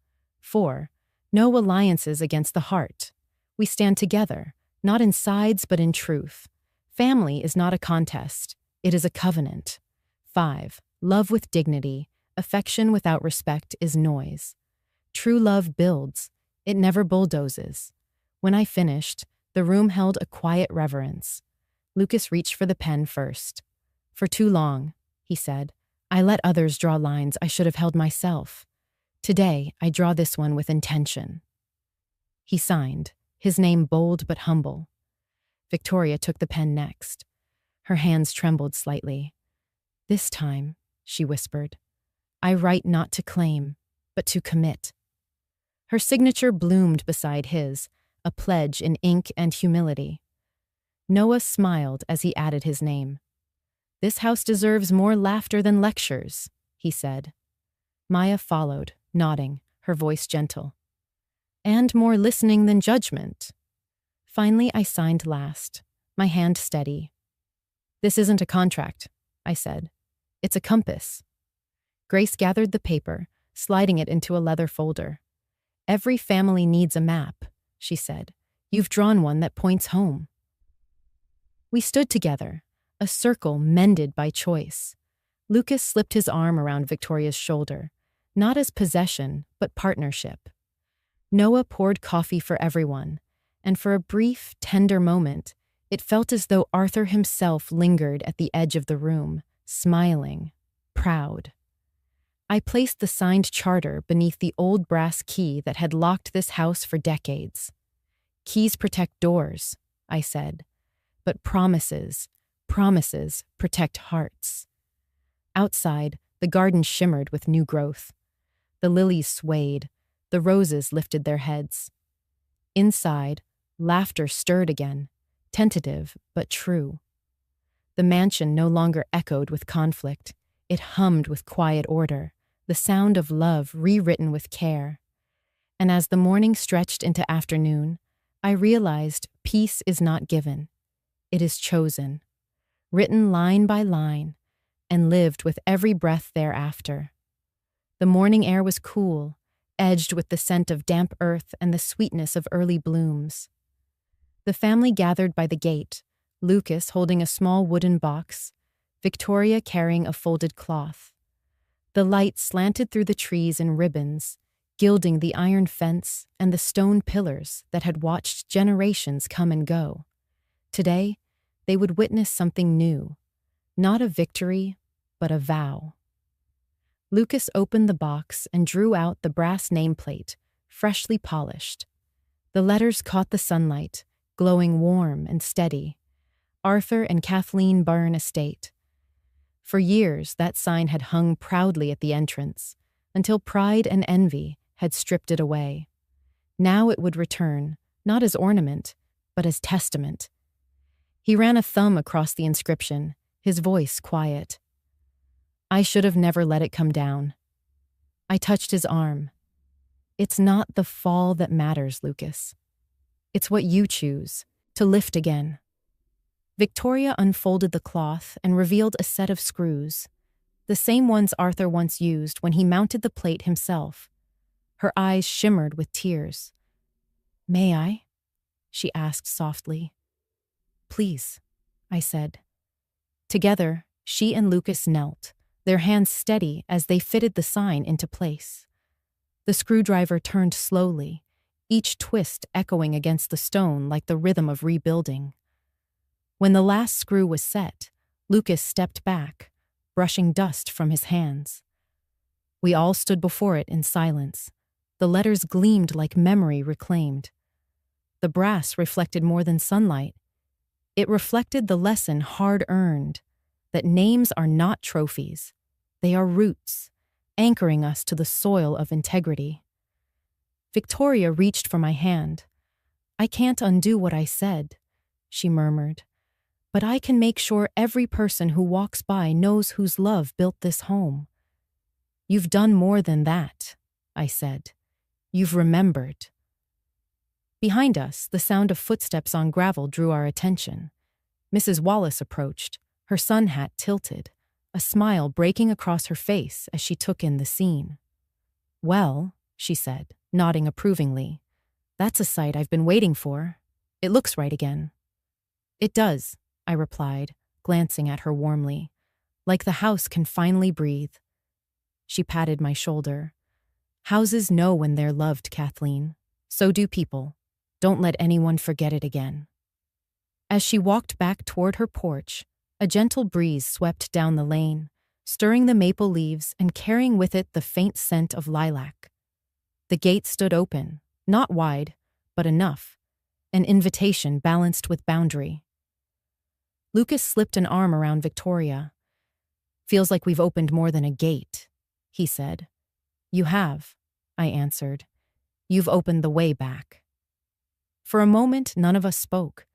4. No alliances against the heart. We stand together, not in sides but in truth. Family is not a contest, it is a covenant. 5. Love with dignity. Affection without respect is noise. True love builds, it never bulldozes. When I finished, the room held a quiet reverence. Lucas reached for the pen first. "For too long," he said, "I let others draw lines I should have held myself. Today, I draw this one with intention." He signed, his name bold but humble. Victoria took the pen next. Her hands trembled slightly. "This time," she whispered, "I write not to claim, but to commit." Her signature bloomed beside his, a pledge in ink and humility. Noah smiled as he added his name. "This house deserves more laughter than lectures," he said. Maya followed, nodding, her voice gentle. and more listening than judgment. Finally, I signed last, my hand steady. "This isn't a contract," I said. "It's a compass." Grace gathered the paper, sliding it into a leather folder. "Every family needs a map," she said. "You've drawn one that points home." We stood together, a circle mended by choice. Lucas slipped his arm around Victoria's shoulder, not as possession, but partnership. Noah poured coffee for everyone, and for a brief, tender moment, it felt as though Arthur himself lingered at the edge of the room, smiling, proud. I placed the signed charter beneath the old brass key that had locked this house for decades. "Keys protect doors," I said, "but promises protect hearts." Outside, the garden shimmered with new growth. The lilies swayed, the roses lifted their heads. Inside, laughter stirred again, tentative but true. The mansion no longer echoed with conflict. It hummed with quiet order, the sound of love rewritten with care. And as the morning stretched into afternoon, I realized peace is not given. It is chosen, written line by line, and lived with every breath thereafter. The morning air was cool, edged with the scent of damp earth and the sweetness of early blooms. The family gathered by the gate, Lucas holding a small wooden box, Victoria carrying a folded cloth. The light slanted through the trees in ribbons, gilding the iron fence and the stone pillars that had watched generations come and go. Today, they would witness something new, not a victory, but a vow. Lucas opened the box and drew out the brass nameplate, freshly polished. The letters caught the sunlight, glowing warm and steady. Arthur and Kathleen Byrne Estate. For years, that sign had hung proudly at the entrance, until pride and envy had stripped it away. Now it would return, not as ornament, but as testament. He ran a thumb across the inscription, his voice quiet. "I should have never let it come down." I touched his arm. "It's not the fall that matters, Lucas. It's what you choose, to lift again." Victoria unfolded the cloth and revealed a set of screws, the same ones Arthur once used when he mounted the plate himself. Her eyes shimmered with tears. "May I?" she asked softly. "Please," I said. Together, she and Lucas knelt, their hands steady as they fitted the sign into place. The screwdriver turned slowly, each twist echoing against the stone like the rhythm of rebuilding. When the last screw was set, Lucas stepped back, brushing dust from his hands. We all stood before it in silence. The letters gleamed like memory reclaimed. The brass reflected more than sunlight. It reflected the lesson hard-earned, that names are not trophies. They are roots, anchoring us to the soil of integrity. Victoria reached for my hand. "I can't undo what I said," she murmured, "but I can make sure every person who walks by knows whose love built this home." "You've done more than that," I said. "You've remembered." Behind us, the sound of footsteps on gravel drew our attention. Mrs. Wallace approached, her sun hat tilted, a smile breaking across her face as she took in the scene. "Well," she said, nodding approvingly, "that's a sight I've been waiting for. It looks right again." "It does," I replied, glancing at her warmly, "like the house can finally breathe." She patted my shoulder. "Houses know when they're loved, Kathleen. So do people. Don't let anyone forget it again." As she walked back toward her porch, a gentle breeze swept down the lane, stirring the maple leaves and carrying with it the faint scent of lilac. The gate stood open, not wide, but enough, an invitation balanced with boundary. Lucas slipped an arm around Victoria. "Feels like we've opened more than a gate," he said. "You have," I answered. "You've opened the way back." For a moment, none of us spoke.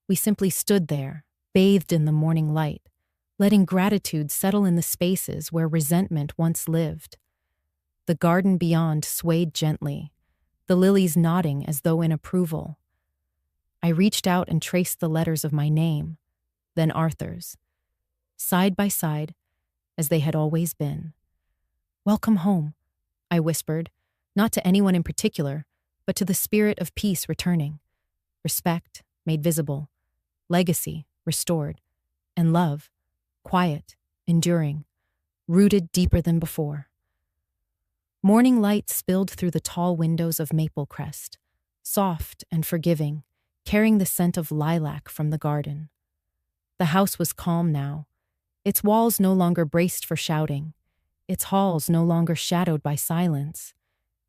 We simply stood there, bathed in the morning light, letting gratitude settle in the spaces where resentment once lived. The garden beyond swayed gently, the lilies nodding as though in approval. I reached out and traced the letters of my name, then Arthur's, side by side, as they had always been. "Welcome home," I whispered, not to anyone in particular, but to the spirit of peace returning, respect made visible, legacy restored, and love, quiet, enduring, rooted deeper than before. Morning light spilled through the tall windows of Maple Crest, soft and forgiving, carrying the scent of lilac from the garden. The house was calm now, its walls no longer braced for shouting, its halls no longer shadowed by silence.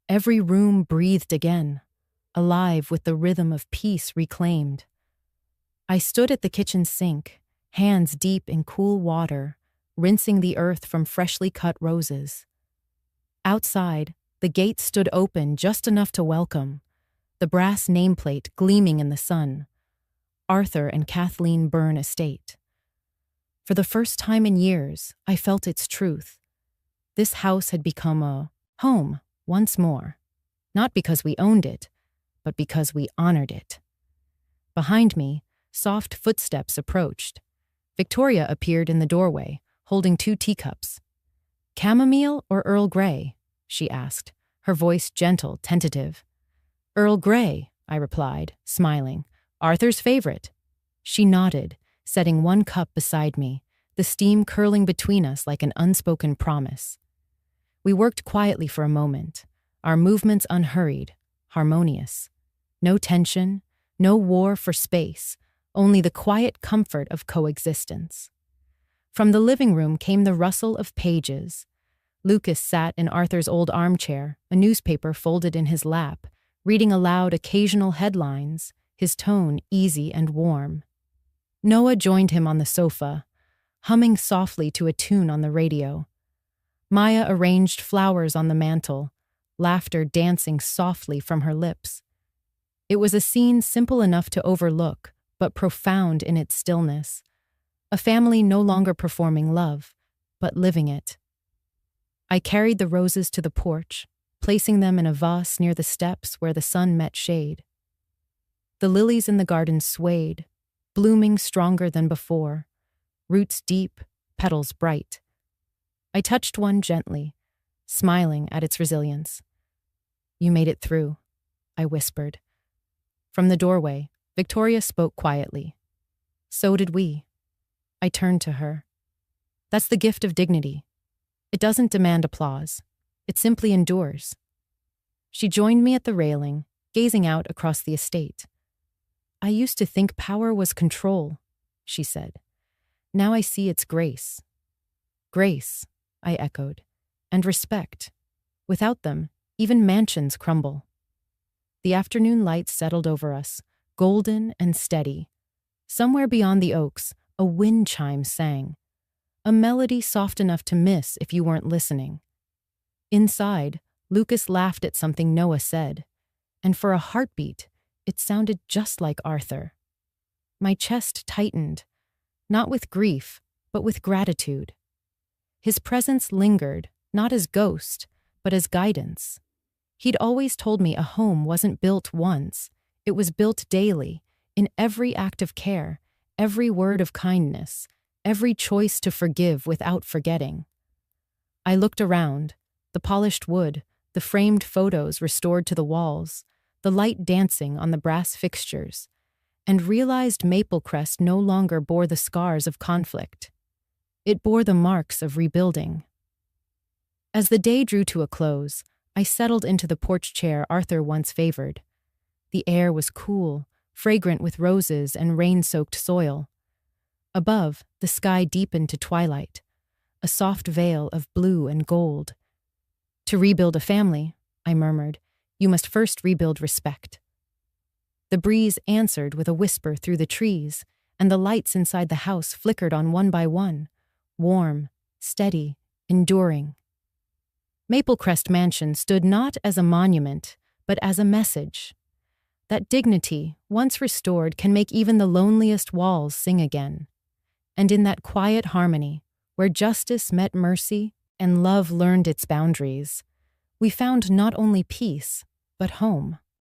Every room breathed again, alive with the rhythm of peace reclaimed. I stood at the kitchen sink, hands deep in cool water, rinsing the earth from freshly cut roses. Outside, the gate stood open just enough to welcome, the brass nameplate gleaming in the sun. Arthur and Kathleen Byrne Estate. For the first time in years, I felt its truth. This house had become a home once more, not because we owned it, but because we honored it. Behind me, soft footsteps approached. Victoria appeared in the doorway, holding 2 teacups. "Chamomile or Earl Grey?" she asked, her voice gentle, tentative. "Earl Grey," I replied, smiling. "Arthur's favorite." She nodded, setting 1 cup beside me, the steam curling between us like an unspoken promise. We worked quietly for a moment, our movements unhurried, harmonious. No tension, no war for space, only the quiet comfort of coexistence. From the living room came the rustle of pages. Lucas sat in Arthur's old armchair, a newspaper folded in his lap, reading aloud occasional headlines, his tone easy and warm. Noah joined him on the sofa, humming softly to a tune on the radio. Maya arranged flowers on the mantel, laughter dancing softly from her lips. It was a scene simple enough to overlook, but profound in its stillness. A family no longer performing love, but living it. I carried the roses to the porch, placing them in a vase near the steps where the sun met shade. The lilies in the garden swayed, blooming stronger than before, roots deep, petals bright. I touched one gently, smiling at its resilience. "You made it through," I whispered. From the doorway, Victoria spoke quietly. "So did we." I turned to her. "That's the gift of dignity. It doesn't demand applause. It simply endures." She joined me at the railing, gazing out across the estate. "I used to think power was control," she said. "Now I see its grace." "Grace," I echoed, "and respect. Without them, even mansions crumble." The afternoon light settled over us, golden and steady. Somewhere beyond the oaks, a wind chime sang, a melody soft enough to miss if you weren't listening. Inside, Lucas laughed at something Noah said, and for a heartbeat, it sounded just like Arthur. My chest tightened, not with grief, but with gratitude. His presence lingered, not as ghost, but as guidance. He'd always told me a home wasn't built once, it was built daily, in every act of care, every word of kindness, every choice to forgive without forgetting. I looked around, the polished wood, the framed photos restored to the walls, the light dancing on the brass fixtures, and realized Maple Crest no longer bore the scars of conflict. It bore the marks of rebuilding. As the day drew to a close, I settled into the porch chair Arthur once favored. The air was cool, fragrant with roses and rain-soaked soil. Above, the sky deepened to twilight, a soft veil of blue and gold. "To rebuild a family," I murmured, "you must first rebuild respect." The breeze answered with a whisper through the trees, and the lights inside the house flickered on one by one, warm, steady, enduring. Maple Crest Mansion stood not as a monument, but as a message. That dignity, once restored, can make even the loneliest walls sing again. And in that quiet harmony, where justice met mercy and love learned its boundaries, we found not only peace, but home.